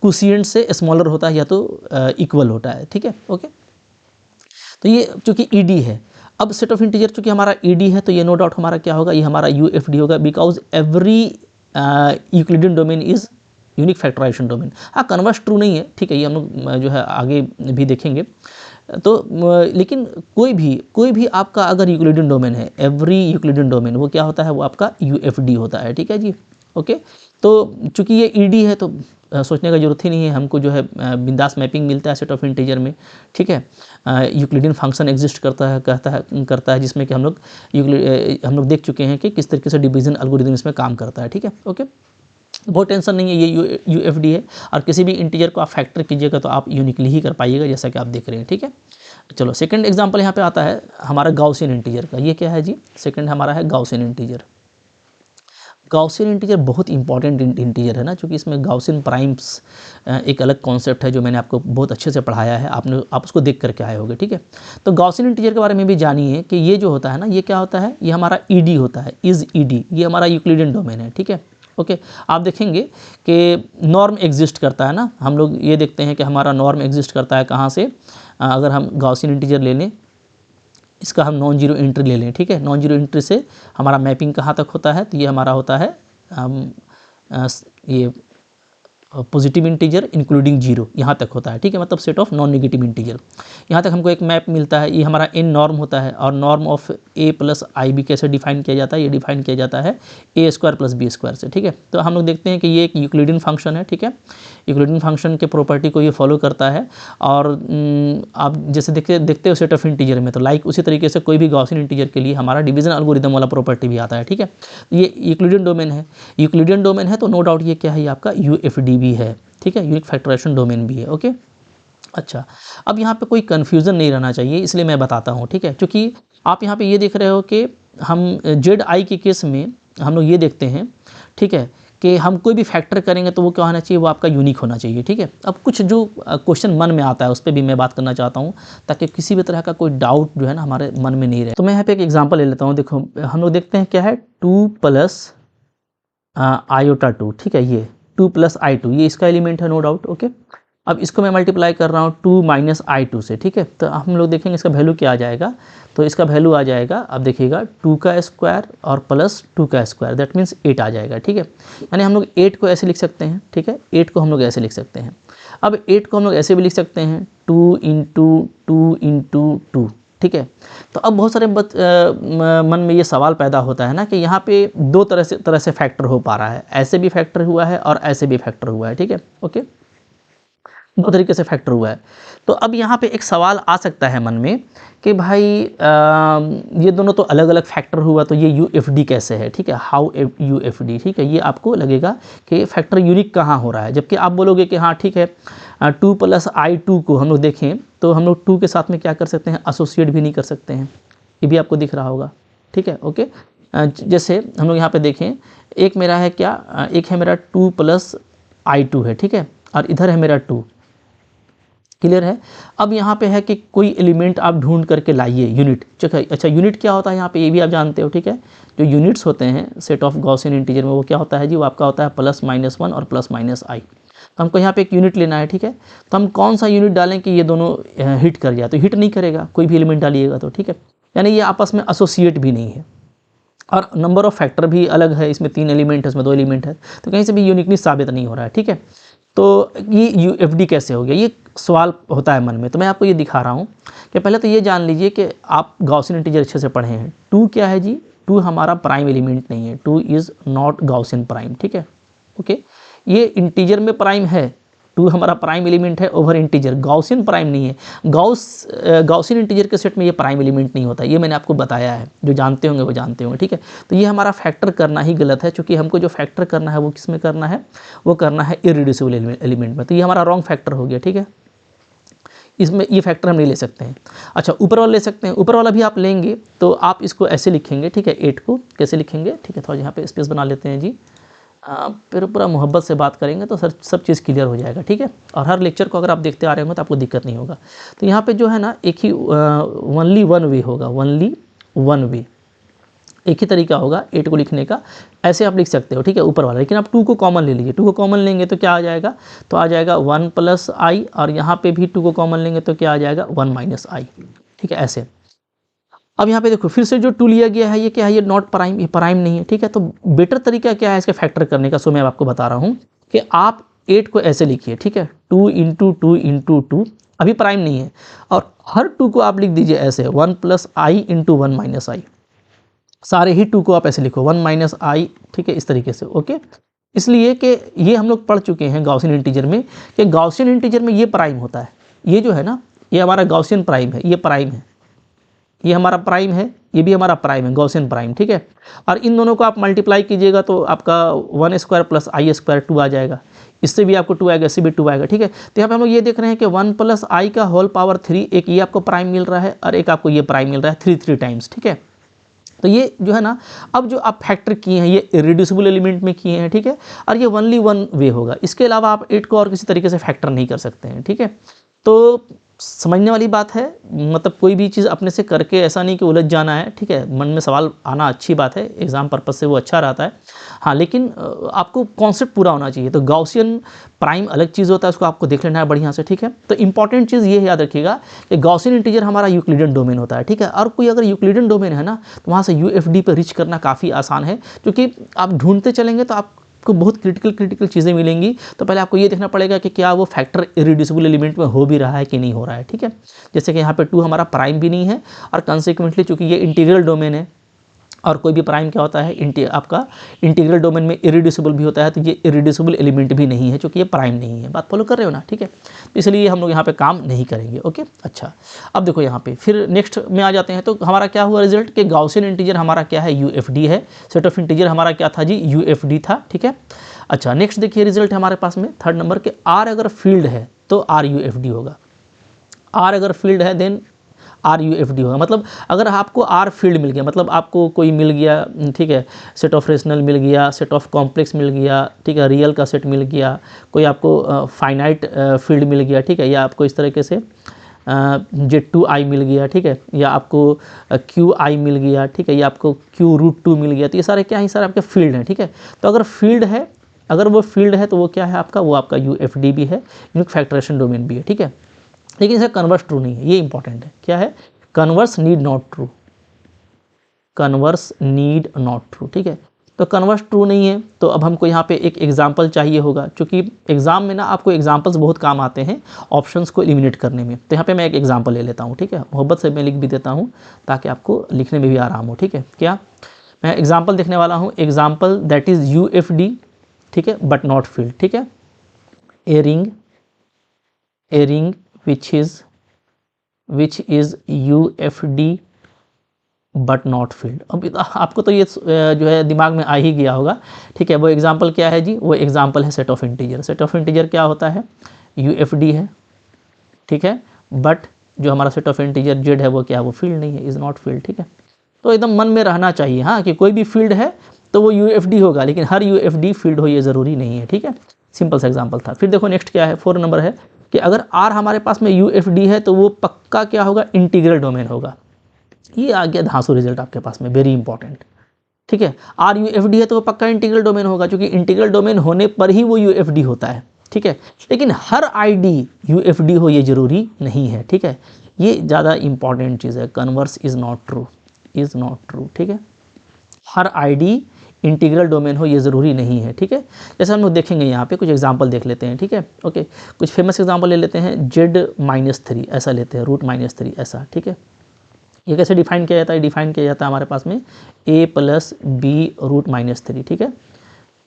क्वोशिएंट से स्मॉलर होता है या तो इक्वल होता है, ठीक है, ओके। तो ये चूँकि ईडी है, अब सेट ऑफ इंटीजर चूँकि हमारा ईडी है, तो ये नो डाउट हमारा क्या होगा, ये हमारा यूएफडी होगा, because every Euclidean domain is unique factorisation domain. हाँ, कन्वर्स ट्रू नहीं है, ठीक है, ये हम लोग जो है आगे भी देखेंगे। तो लेकिन कोई भी आपका अगर यूक्लिडियन डोमेन है, एवरी यूक्लिडियन डोमेन वो क्या होता है, वो आपका यूएफडी होता है, ठीक है जी, ओके। तो चूँकि ये ईडी है तो सोचने का जरूरत ही नहीं है, हमको जो है बिंदास मैपिंग मिलता है सेट ऑफ इंटीजर में, ठीक है। यूक्लिडियन फंक्शन एग्जिस्ट करता है जिसमें कि हम लोग देख चुके हैं कि किस तरीके से डिवीजन एल्गोरिदम इसमें काम करता है, ठीक है, ओके। बहुत टेंशन नहीं है, ये यूएफडी है, और किसी भी इंटीजर को आप फैक्टर कीजिएगा तो आप यूनिकली ही कर पाइएगा, जैसा कि आप देख रहे हैं, ठीक है। चलो, सेकंड एग्जांपल यहाँ पे आता है हमारा गाउसियन इंटीजर का। ये क्या है जी, सेकंड हमारा है गाउसियन इंटीजर। गाउसियन इंटीजर बहुत इंपॉर्टेंट इंटीजर है ना, क्योंकि इसमें गाउसियन प्राइम्स एक अलग कॉन्सेप्ट है जो मैंने आपको बहुत अच्छे से पढ़ाया है, आप उसको देख करके आए होंगे, ठीक है। तो गाउसियन इंटीजर के बारे में भी जानिए कि ये जो होता है ना, ये क्या होता है, ये हमारा ईडी होता है, इज ईडी, ये हमारा यूक्लिडियन डोमेन है, ठीक है, ओके। आप देखेंगे कि नॉर्म एग्जिस्ट करता है ना, हम लोग ये देखते हैं कि हमारा नॉर्म एग्जिस्ट करता है कहाँ से, अगर हम गाउसियन इंटीजर ले लें, इसका हम नॉन जीरो एंट्री ले लें, ठीक है। नॉन जीरो एंट्री से हमारा मैपिंग कहाँ तक होता है, तो ये हमारा होता है ये पॉजिटिव इंटीजर इंक्लूडिंग जीरो, यहाँ तक होता है, ठीक है, मतलब set of non negative integer. यहाँ तक हमको एक मैप मिलता है, ये हमारा एन नॉर्म होता है, और norm of A plus I B कैसे डिफाइन किया जाता है, ये डिफाइन किया जाता है A square plus B square से, ठीक है। तो हम लोग देखते हैं कि ये एक यूक्लिडियन फंक्शन है, ठीक है, यूक्लिडियन फंक्शन के प्रॉपर्टी को ये फॉलो करता है। और आप जैसे देखते हो सेट ऑफ इंटीजर में, तो लाइक उसी तरीके से कोई भी गॉसियन इंटीजर के लिए हमारा डिवीजन एल्गोरिदम वाला प्रॉपर्टी भी आता है, ठीक है। ये यूक्लिडियन डोमेन है, यूक्लिडियन डोमेन है तो नो डाउट ये क्या है, ये आपका यूएफडी भी है, ठीक है, यूनिक फैक्टराइजेशन डोमेन भी है, ओके। अच्छा, अब यहाँ पे कोई कन्फ्यूज़न नहीं रहना चाहिए, इसलिए मैं बताता हूँ, ठीक है, क्योंकि आप यहाँ पे ये देख रहे हो कि हम जेड आई के केस में हम लोग ये देखते हैं, ठीक है, कि हम कोई भी फैक्टर करेंगे तो वो क्या होना चाहिए, वो आपका यूनिक होना चाहिए, ठीक है। अब कुछ जो क्वेश्चन मन में आता है उस पर भी मैं बात करना चाहता हूँ, ताकि किसी भी तरह का कोई डाउट जो है ना हमारे मन में नहीं रहे। तो मैं यहाँ पे एक एग्जांपल ले लेता हूँ। देखो, हम लोग देखते हैं क्या है, 2 + आयोटा 2, ठीक है, 2 प्लस i2, ये इसका एलिमेंट है नो डाउट। ओके, अब इसको मैं मल्टीप्लाई कर रहा हूँ 2 माइनस i2 से, ठीक है। तो हम लोग देखेंगे इसका वैल्यू क्या आ जाएगा। तो इसका वैल्यू आ जाएगा, अब देखिएगा 2 का स्क्वायर और प्लस 2 का स्क्वायर, दैट मीन्स 8 आ जाएगा, ठीक है। यानी हम लोग 8 को ऐसे लिख सकते हैं, ठीक है, 8 को हम लोग ऐसे लिख सकते हैं। अब 8 को हम लोग ऐसे भी लिख सकते हैं 2 इंटू 2, ठीक है। तो अब बहुत सारे मन में ये सवाल पैदा होता है ना कि यहाँ पे दो तरह से फैक्टर हो पा रहा है, ऐसे भी फैक्टर हुआ है और ऐसे भी फैक्टर हुआ है, ठीक है। ओके, दो तरीके से फैक्टर हुआ है। तो अब यहाँ पे एक सवाल आ सकता है मन में कि भाई ये दोनों तो अलग अलग फैक्टर हुआ, तो ये UFD कैसे है, ठीक है, हाउ UFD, ठीक है। ये आपको लगेगा कि फैक्टर यूनिक कहाँ हो रहा है, जबकि आप बोलोगे कि हाँ ठीक है 2 प्लस i2 को हम लोग देखें तो हम लोग 2 के साथ में क्या कर सकते हैं, एसोसिएट भी नहीं कर सकते हैं, ये भी आपको दिख रहा होगा, ठीक है। ओके, जैसे हम लोग यहाँ पे देखें, एक मेरा है क्या, एक है मेरा 2 प्लस i2 है, ठीक है, और इधर है मेरा 2, क्लियर है। अब यहाँ पे है कि कोई एलिमेंट आप ढूंढ करके लाइए यूनिट। अच्छा, यूनिट क्या होता है यहाँ पे, ये भी आप जानते हो, ठीक है। जो यूनिट्स होते हैं सेट ऑफ गॉसियन इंटीजर में, वो क्या होता है जी, वो आपका होता है +-1 और +-i। तो हमको यहाँ पे एक यूनिट लेना है, ठीक है। तो हम कौन सा यूनिट डालें कि ये दोनों हिट कर जाए, तो हिट नहीं करेगा, कोई भी एलिमेंट डालिएगा तो, ठीक है। यानी ये आपस में एसोसिएट भी नहीं है, और नंबर ऑफ फैक्टर भी अलग है, इसमें 3 एलिमेंट है, इसमें 2 एलिमेंट है, तो कहीं से भी यूनिकनेस साबित नहीं हो रहा है, ठीक है। तो ये UFD कैसे हो गया, ये सवाल होता है मन में। तो मैं आपको ये दिखा रहा हूँ कि पहले तो ये जान लीजिए कि आप गॉसियन इंटीजर अच्छे से पढ़े हैं। 2 क्या है जी, 2 हमारा प्राइम एलिमेंट नहीं है, 2 इज़ नॉट गॉसियन प्राइम, ठीक है। ओके, ये इंटीजर में प्राइम है, 2 हमारा प्राइम एलिमेंट है ओवर इंटीजर, गॉसियन प्राइम नहीं है। गॉसियन इंटीजर के सेट में ये प्राइम एलिमेंट नहीं होता, ये मैंने आपको बताया है, जो जानते होंगे वो जानते होंगे, ठीक है। तो ये हमारा फैक्टर करना ही गलत है, क्योंकि हमको जो फैक्टर करना है वो किस में करना है, वो करना है इररिड्यूसिबल एलिमेंट में। तो ये हमारा रॉन्ग फैक्टर हो गया, ठीक है। इसमें ये फैक्टर हम नहीं ले सकते हैं। अच्छा, ऊपर वाला ले सकते हैं, ऊपर वाला भी आप लेंगे तो आप इसको ऐसे लिखेंगे, ठीक है। 8 को कैसे लिखेंगे, ठीक है, थोड़ा यहाँ पे स्पेस बना लेते हैं जी, फिर पूरा मोहब्बत से बात करेंगे तो सब चीज़ क्लियर हो जाएगा, ठीक है। और हर लेक्चर को अगर आप देखते आ रहे होंगे तो आपको दिक्कत नहीं होगा। तो यहाँ पे जो है ना, एक ही ओनली वन वे होगा, ओनली वन वे, एक ही तरीका होगा 8 को लिखने का, ऐसे आप लिख सकते हो, ठीक है, ऊपर वाला। लेकिन आप 2 को कॉमन ले लीजिए, 2 को कॉमन लेंगे तो क्या आ जाएगा, तो आ जाएगा 1 + i, और यहाँ पे भी 2 को कॉमन लेंगे तो क्या आ जाएगा 1 - i, ठीक है, ऐसे। अब यहाँ पे देखो फिर से जो 2 लिया गया है, ये क्या है, ये नॉट प्राइम, ये प्राइम नहीं है, ठीक है। तो बेटर तरीका क्या है इसके फैक्टर करने का, सो मैं आपको बता रहा हूँ कि आप 8 को ऐसे लिखिए, ठीक है, 2 × 2 × 2, अभी प्राइम नहीं है, और हर 2 को आप लिख दीजिए ऐसे 1 + i × 1 - i, सारे ही 2 को आप ऐसे लिखो 1 - i, ठीक है, इस तरीके से। ओके, इसलिए कि ये हम लोग पढ़ चुके हैं गॉसियन इंटीजर में कि गॉसियन इंटीजर में ये प्राइम होता है, ये जो है ना, ये हमारा गॉसियन प्राइम है, ये प्राइम है, ये हमारा प्राइम है, ये भी हमारा प्राइम है, गॉसियन प्राइम, ठीक है। और इन दोनों को आप मल्टीप्लाई कीजिएगा तो आपका 1² + i² 2 आ जाएगा, इससे भी आपको 2 आएगा, इससे भी 2 आएगा, ठीक है। तो यहाँ पे हम लोग ये देख रहे हैं कि 1 + i का होल पावर 3, एक ये आपको प्राइम मिल रहा है और एक आपको ये प्राइम मिल रहा है 3 टाइम्स, ठीक है। तो ये जो है ना, अब जो आप फैक्टर किए हैं ये इररिड्यूसिबल एलिमेंट में किए हैं, ठीक है, और ये ओनली वन वे होगा, इसके अलावा आप 8 को और किसी तरीके से फैक्टर नहीं कर सकते हैं, ठीक है। तो समझने वाली बात है, मतलब कोई भी चीज़ अपने से करके ऐसा नहीं कि उलझ जाना है, ठीक है। मन में सवाल आना अच्छी बात है, एग्जाम पर्पज से वो अच्छा रहता है, हाँ, लेकिन आपको कॉन्सेप्ट पूरा होना चाहिए। तो गॉसियन प्राइम अलग चीज़ होता है, उसको आपको देख लेना है बढ़िया से, ठीक है। तो इंपॉर्टेंट चीज़ ये याद रखिएगा कि गॉसियन इंटीजर हमारा यूक्लिडियन डोमेन होता है, ठीक है। और कोई अगर यूक्लिडियन डोमेन है ना, तो वहाँ से UFD पर रीच करना काफ़ी आसान है, क्योंकि आप ढूंढते चलेंगे तो आपको बहुत क्रिटिकल चीज़ें मिलेंगी। तो पहले आपको ये देखना पड़ेगा कि क्या वो फैक्टर इररिड्यूसिबल एलिमेंट में हो भी रहा है कि नहीं हो रहा है, ठीक है। जैसे कि यहाँ पे 2 हमारा प्राइम भी नहीं है, और कंसिक्वेंटली चूंकि ये इंटीग्रल डोमेन है, और कोई भी प्राइम क्या होता है, आपका इंटीग्रल डोमेन में इररिड्यूसिबल भी होता है, तो ये इररिड्यूसिबल एलिमेंट भी नहीं है, क्योंकि ये प्राइम नहीं है। बात फॉलो कर रहे हो ना, ठीक है। तो इसलिए हम लोग यहाँ पे काम नहीं करेंगे। ओके, अच्छा, अब देखो यहाँ पे फिर नेक्स्ट में आ जाते हैं। तो हमारा क्या हुआ रिजल्ट कि गॉसियन इंटीजर हमारा क्या है, UFD है, सेट ऑफ इंटीजर हमारा क्या था जी, UFD था, ठीक है। अच्छा, नेक्स्ट देखिए रिजल्ट है हमारे पास में 3rd नंबर के, R अगर फील्ड है तो R UFD होगा, R अगर फील्ड है देन R UFD होगा। मतलब अगर आपको R फील्ड मिल गया, मतलब आपको कोई मिल गया, ठीक है, सेट ऑफ रेशनल मिल गया, सेट ऑफ कॉम्प्लेक्स मिल गया, ठीक है, रियल का सेट मिल गया, कोई आपको फाइनाइट फील्ड मिल गया, ठीक है, या आपको इस तरीके से Z2i मिल गया, ठीक है, या आपको QI मिल गया, ठीक है, या आपको Q√2 मिल गया, तो ये सारे क्या है, सारे आपके फील्ड हैं, ठीक है। तो अगर फील्ड है अगर वो फील्ड है तो वो क्या है आपका, वो आपका UFD भी है, यूनिक फैक्टराइजेशन डोमेन भी है, ठीक है। लेकिन इसका कन्वर्स ट्रू नहीं है, ये इंपॉर्टेंट है। क्या है, converse need not true, converse need not true, ठीक है। तो कन्वर्स ट्रू नहीं है, तो अब हमको यहाँ पे एक एग्जाम्पल चाहिए होगा, क्योंकि एग्जाम में ना आपको एग्जाम्पल्स बहुत काम आते हैं ऑप्शंस को एलिमिनेट करने में। तो यहाँ पे मैं एक एग्जाम्पल ले लेता हूँ, ठीक है, मोहब्बत से मैं लिख भी देता हूँ ताकि आपको लिखने में भी आराम हो, ठीक है। क्या मैं एग्जाम्पल देखने वाला हूँ, एग्जाम्पल दैट इज़ UFD, ठीक है, बट नॉट फील्ड, ठीक है। A ring which is UFD but not field. अब आपको तो ये जो है दिमाग में आ ही गया होगा, ठीक है। वो एग्जाम्पल क्या है जी, वो एग्जाम्पल है set of integer. Set of integer क्या होता है, UFD है, ठीक है, बट जो हमारा सेट ऑफ इंटीजर Z है वो क्या है, वो फील्ड नहीं है, इज़ नॉट फील्ड, ठीक है। तो एकदम मन में रहना चाहिए हाँ, कि कोई भी फील्ड है तो वो UFD होगा, लेकिन हर UFD फील्ड हो ये ज़रूरी नहीं है, ठीक है। सिंपल सा एग्जाम्पल था। फिर देखो नेक्स्ट क्या है, 4 नंबर है कि अगर R हमारे पास में UFD है तो वो पक्का क्या होगा, इंटीग्रल डोमेन होगा। ये आ गया धांसू रिजल्ट आपके पास में, वेरी इंपॉर्टेंट, ठीक है। RUFD है तो वो पक्का इंटीग्रल डोमेन होगा, क्योंकि इंटीग्रल डोमेन होने पर ही वो UFD होता है, ठीक है। लेकिन हर ID UFD हो ये ज़रूरी नहीं है, ठीक है। ये ज़्यादा इंपॉर्टेंट चीज़ है, कन्वर्स इज़ नॉट ट्रू, ठीक है। हर ID इंटीग्रल डोमेन हो ये ज़रूरी नहीं है, ठीक है। जैसे हम लोग देखेंगे यहाँ पे कुछ एग्जांपल देख लेते हैं, ठीक है, ओके। कुछ फेमस एग्जांपल ले लेते हैं, Z-3 ऐसा लेते हैं, √-3 ऐसा, ठीक है। ये कैसे डिफाइन किया जाता है, डिफाइन किया जाता है हमारे पास में A + B √-3, ठीक है।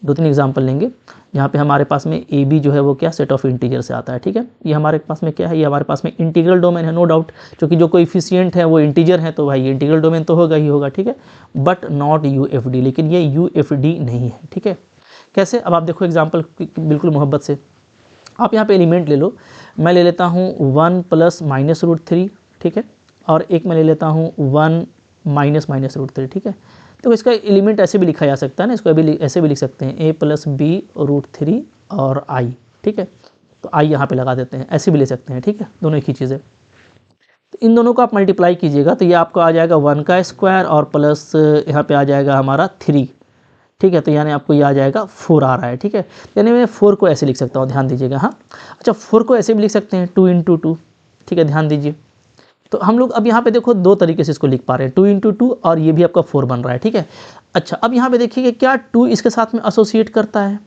2-3 एग्जांपल लेंगे जहाँ पे हमारे पास में AB जो है वो क्या, सेट ऑफ इंटीजर से आता है, ठीक है। ये हमारे पास में क्या है, ये हमारे पास में इंटीग्रल डोमेन है, नो डाउट, क्योंकि जो कोएफिशिएंट है वो इंटीजर है तो भाई ये इंटीग्रल डोमेन तो होगा ही होगा, ठीक है। बट नॉट UFD, लेकिन ये UFD नहीं है, ठीक है। कैसे, अब आप देखो एग्जाम्पल बिल्कुल मोहब्बत से। आप यहाँ पे एलिमेंट ले लो, मैं ले लेता हूँ 1 + -√3, ठीक है, और एक मैं ले लेता हूँ 1 - -√3, ठीक है। तो इसका एलिमेंट ऐसे भी लिखा जा सकता है ना, इसको अभी ऐसे भी लिख सकते हैं A + B √3 और I, ठीक है। तो I यहाँ पे लगा देते हैं, ऐसे भी ले सकते हैं, ठीक है, दोनों एक ही चीज़ है। तो इन दोनों को आप मल्टीप्लाई कीजिएगा तो ये आपको आ जाएगा 1 का स्क्वायर और प्लस यहाँ पे आ जाएगा हमारा 3, ठीक है। तो यानी आपको ये आ जाएगा 4 आ रहा है, ठीक है। यानी मैं 4 को ऐसे लिख सकता हूँ, ध्यान दीजिएगा हाँ। अच्छा 4 को ऐसे भी लिख सकते हैं 2 × 2, ठीक है, ध्यान दीजिए। तो हम लोग अब यहाँ पे देखो दो तरीके से इसको लिख पा रहे हैं, 2 × 2 और ये भी आपका 4 बन रहा है, ठीक है। अच्छा अब यहाँ पे देखिए कि क्या 2 इसके साथ में एसोसिएट करता है,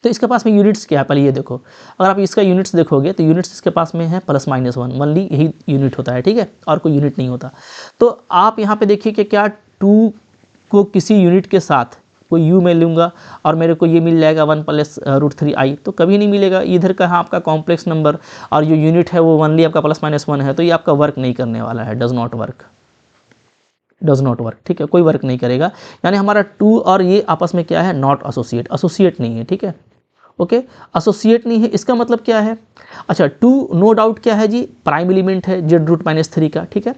तो इसके पास में यूनिट्स क्या है, पहले ये देखो। अगर आप इसका यूनिट्स देखोगे तो यूनिट्स इसके पास में है +-1 ओनली, यही यूनिट होता है, ठीक है, और कोई यूनिट नहीं होता। तो आप यहाँ पे देखिए कि क्या 2 को किसी यूनिट के साथ कोई u मैं लूँगा और मेरे को ये मिल जाएगा 1 + √3i, तो कभी नहीं मिलेगा। इधर का आपका कॉम्प्लेक्स नंबर और जो यूनिट है वो ओनली आपका +-1 है, तो ये आपका वर्क नहीं करने वाला है, डज़ नॉट वर्क, ठीक है, कोई वर्क नहीं करेगा। यानी हमारा 2 और ये आपस में क्या है, नॉट एसोसिएट नहीं है, ठीक है, ओके। एसोसिएट नहीं है इसका मतलब क्या है, अच्छा 2 नो डाउट क्या है जी, प्राइम एलिमेंट है Z√-3 का, ठीक है।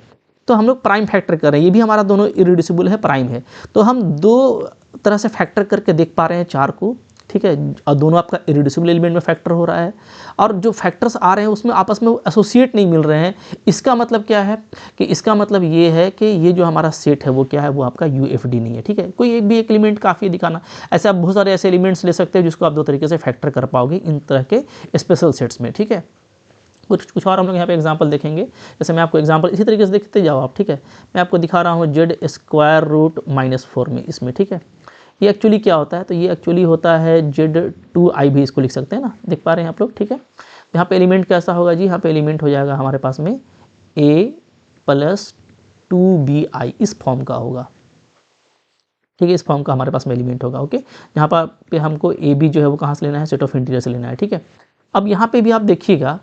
तो हम लोग प्राइम फैक्टर कर रहे हैं, ये भी हमारा दोनों इरेड्यूसिबल है, प्राइम है। तो हम दो तरह से फैक्टर करके देख पा रहे हैं 4 को, ठीक है, और दोनों आपका इरेड्यूसिबल एलिमेंट में फैक्टर हो रहा है और जो फैक्टर्स आ रहे हैं उसमें आपस में एसोसिएट नहीं मिल रहे हैं। इसका मतलब क्या है कि इसका मतलब ये है कि ये जो हमारा सेट है वो क्या है, वो आपका UFD नहीं है, ठीक है। कोई एक भी एक एलिमेंट काफ़ी दिखाना, ऐसे आप बहुत सारे ऐसे एलिमेंट्स ले सकते हैं जिसको आप दो तरीके से फैक्टर कर पाओगे इन तरह के स्पेशल सेट्स में, ठीक है। कुछ और हम लोग यहाँ पे एग्जांपल देखेंगे। जैसे मैं आपको एग्जांपल इसी तरीके से देखते जाओ आप, ठीक है। मैं आपको दिखा रहा हूँ Z²√-4 में, इसमें, ठीक है। ये एक्चुअली क्या होता है, तो ये एक्चुअली होता है Z2i भी इसको लिख सकते हैं ना, देख पा रहे हैं आप लोग, ठीक है। यहाँ पे एलिमेंट कैसा होगा जी, यहाँ पे एलिमेंट हो जाएगा हमारे पास में A + 2bi, इस फॉर्म का होगा, ठीक है, इस फॉर्म का हमारे पास में एलिमेंट होगा, ओके। यहाँ पे हमको AB जो है वो कहाँ से लेना है, सेट ऑफ इंटीजर से लेना है, ठीक है। अब यहाँ पे भी आप देखिएगा,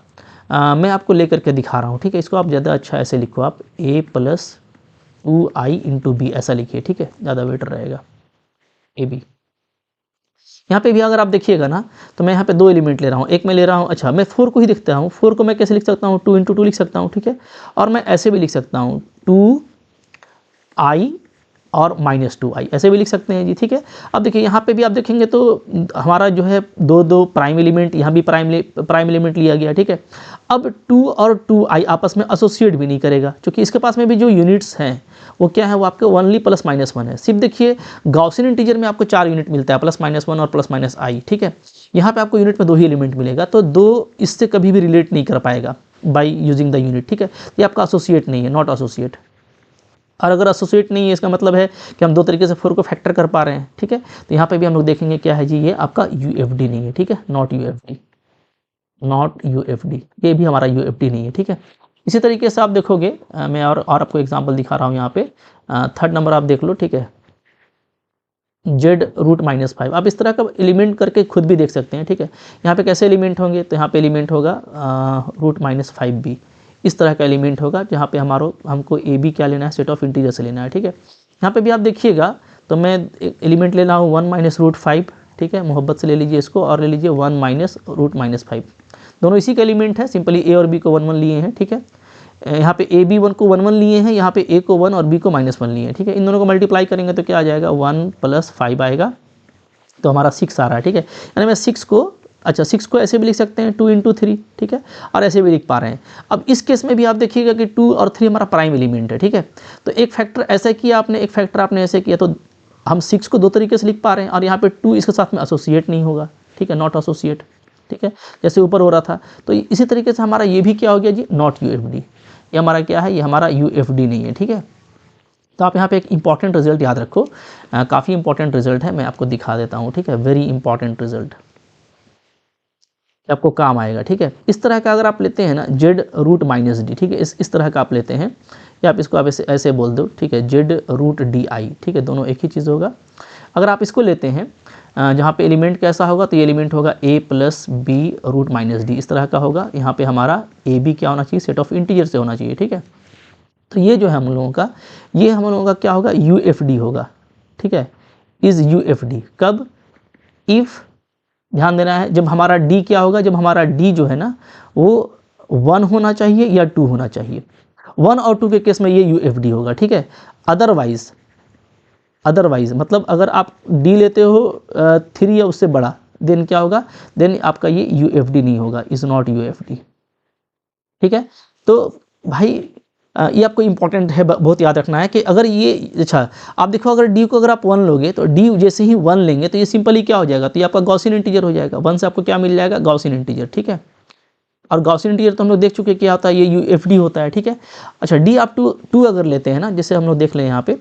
मैं आपको लेकर के दिखा रहा हूँ, ठीक है। इसको आप ज़्यादा अच्छा ऐसे लिखो, आप A + 2i × B ऐसा लिखिए, ठीक है, ज़्यादा बेटर रहेगा, AB। यहाँ पे भी अगर आप देखिएगा ना, तो मैं यहाँ पे 2 एलिमेंट ले रहा हूँ, एक मैं ले रहा हूँ, अच्छा मैं 4 को ही देखता हूँ, 4 को मैं कैसे लिख सकता हूँ, 2 × 2 लिख सकता हूँ, ठीक है। और मैं ऐसे भी लिख सकता हूँ 2i और -2i ऐसे भी लिख सकते हैं जी, ठीक है। अब देखिए यहाँ पे भी आप देखेंगे तो हमारा जो है दो प्राइम एलिमेंट, यहाँ भी प्राइम एलिमेंट लिया गया, ठीक है। अब 2 और 2i आपस में एसोसिएट भी नहीं करेगा, क्योंकि इसके पास में भी जो यूनिट्स हैं वो क्या है, वो आपके ओनली +-1 है। सिर्फ देखिए गॉसियन इंटीजर में आपको 4 यूनिट मिलता है, +-1 और +-i, ठीक है। यहाँ पे आपको यूनिट में 2 ही एलिमेंट मिलेगा, तो 2 इससे कभी भी रिलेट नहीं कर पाएगा बाई यूजिंग द यूनिट, ठीक है। ये आपका एसोसिएट नहीं है, नॉट एसोसिएट। और अगर एसोसिएट नहीं है इसका मतलब है कि हम 2 तरीके से 4 को फैक्टर कर पा रहे हैं, ठीक है। तो यहाँ पे भी हम लोग देखेंगे क्या है जी, ये आपका यूएफडी नहीं है, ठीक है, नॉट यूएफडी, ये भी हमारा यूएफडी नहीं है, ठीक है। इसी तरीके से आप देखोगे, मैं और आपको एग्जांपल दिखा रहा हूँ यहाँ पे, 3rd नंबर आप देख लो, ठीक है, z√-5। आप इस तरह का एलिमेंट करके खुद भी देख सकते हैं, ठीक है। यहाँ पे कैसे एलिमेंट होंगे, तो यहाँ पे एलिमेंट होगा √-5b, इस तरह का एलिमेंट होगा, जहाँ पे हमको ए बी क्या लेना है, सेट ऑफ इंटीजर से लेना है, ठीक है। यहाँ पे भी आप देखिएगा तो मैं एलिमेंट ले रहा हूँ 1 - √5, ठीक है, मोहब्बत से ले लीजिए इसको, और ले लीजिए 1 - √-5, दोनों इसी का एलिमेंट है, सिंपली ए और बी को 1 लिए हैं, ठीक है। यहाँ पे ए बी 1 को 1 लिए हैं, यहाँ पे ए को 1 और बी को -1 लिए हैं, ठीक है। इन दोनों को मल्टीप्लाई करेंगे तो क्या आ जाएगा, 1 + 5 आएगा, तो हमारा 6 आ रहा है, ठीक है। यानी मैं 6 को ऐसे भी लिख सकते हैं 2 × 3, ठीक है, और ऐसे भी लिख पा रहे हैं। अब इस केस में भी आप देखिएगा कि 2 और 3 हमारा प्राइम एलिमेंट है, ठीक है। तो एक फैक्टर ऐसा किया आपने, एक फैक्टर आपने ऐसे किया, तो हम 6 को 2 तरीके से लिख पा रहे हैं, और यहाँ पे 2 इसके साथ में एसोसिएट नहीं होगा, ठीक है, नॉट एसोसिएट, ठीक है, जैसे ऊपर हो रहा था। तो इसी तरीके से हमारा ये भी क्या हो गया जी, नॉट यूएफडी, ये हमारा क्या है, ये हमारा यूएफडी नहीं है, ठीक है। तो आप यहाँ पे एक इंपॉर्टेंट रिजल्ट याद रखो, काफ़ी इंपॉर्टेंट रिजल्ट है, मैं आपको दिखा देता हूँ, ठीक है, वेरी इंपॉर्टेंट रिजल्ट, आपको काम आएगा, ठीक है। इस तरह का अगर आप लेते हैं ना z√-d, ठीक है, इस तरह का आप लेते हैं, या आप इसको आप ऐसे बोल दो, ठीक है, z√di, ठीक है, दोनों एक ही चीज़ होगा। अगर आप इसको लेते हैं जहाँ पे एलिमेंट कैसा होगा, तो ये एलिमेंट होगा a + b√-d, इस तरह का होगा। यहाँ पे हमारा ए बी क्या होना चाहिए, सेट ऑफ इंटीजर से होना चाहिए, ठीक है। तो ये जो है हम लोगों का, ये हम लोगों का क्या होगा, यूएफडी होगा, ठीक है, इज़ यूएफडी कब, इफ़, ध्यान देना है, जब हमारा d क्या होगा, जब हमारा d जो है ना वो 1 होना चाहिए या 2 होना चाहिए। 1 और 2 के केस में ये यूएफडी होगा, ठीक है। अदरवाइज मतलब अगर आप d लेते हो 3 या उससे बड़ा, देन क्या होगा, देन आपका ये यूएफडी नहीं होगा, इज़ नॉट यूएफडी, ठीक है। तो भाई ये आपको इंपॉर्टेंट है, बहुत याद रखना है कि अगर ये, अच्छा आप देखो अगर d को अगर आप 1 लोगे, तो d जैसे ही 1 लेंगे तो ये सिंपली क्या हो जाएगा, तो ये आपका गॉसियन इंटीजर हो जाएगा। 1 से आपको क्या मिल जाएगा, गॉसियन इंटीजर, ठीक है। और गॉसियन इंटीजर तो हम लोग देख चुके क्या होता है, ये यूएफडी होता है, ठीक है। अच्छा d आप 2 अगर लेते हैं ना, जैसे हम लोग देख लें यहाँ पे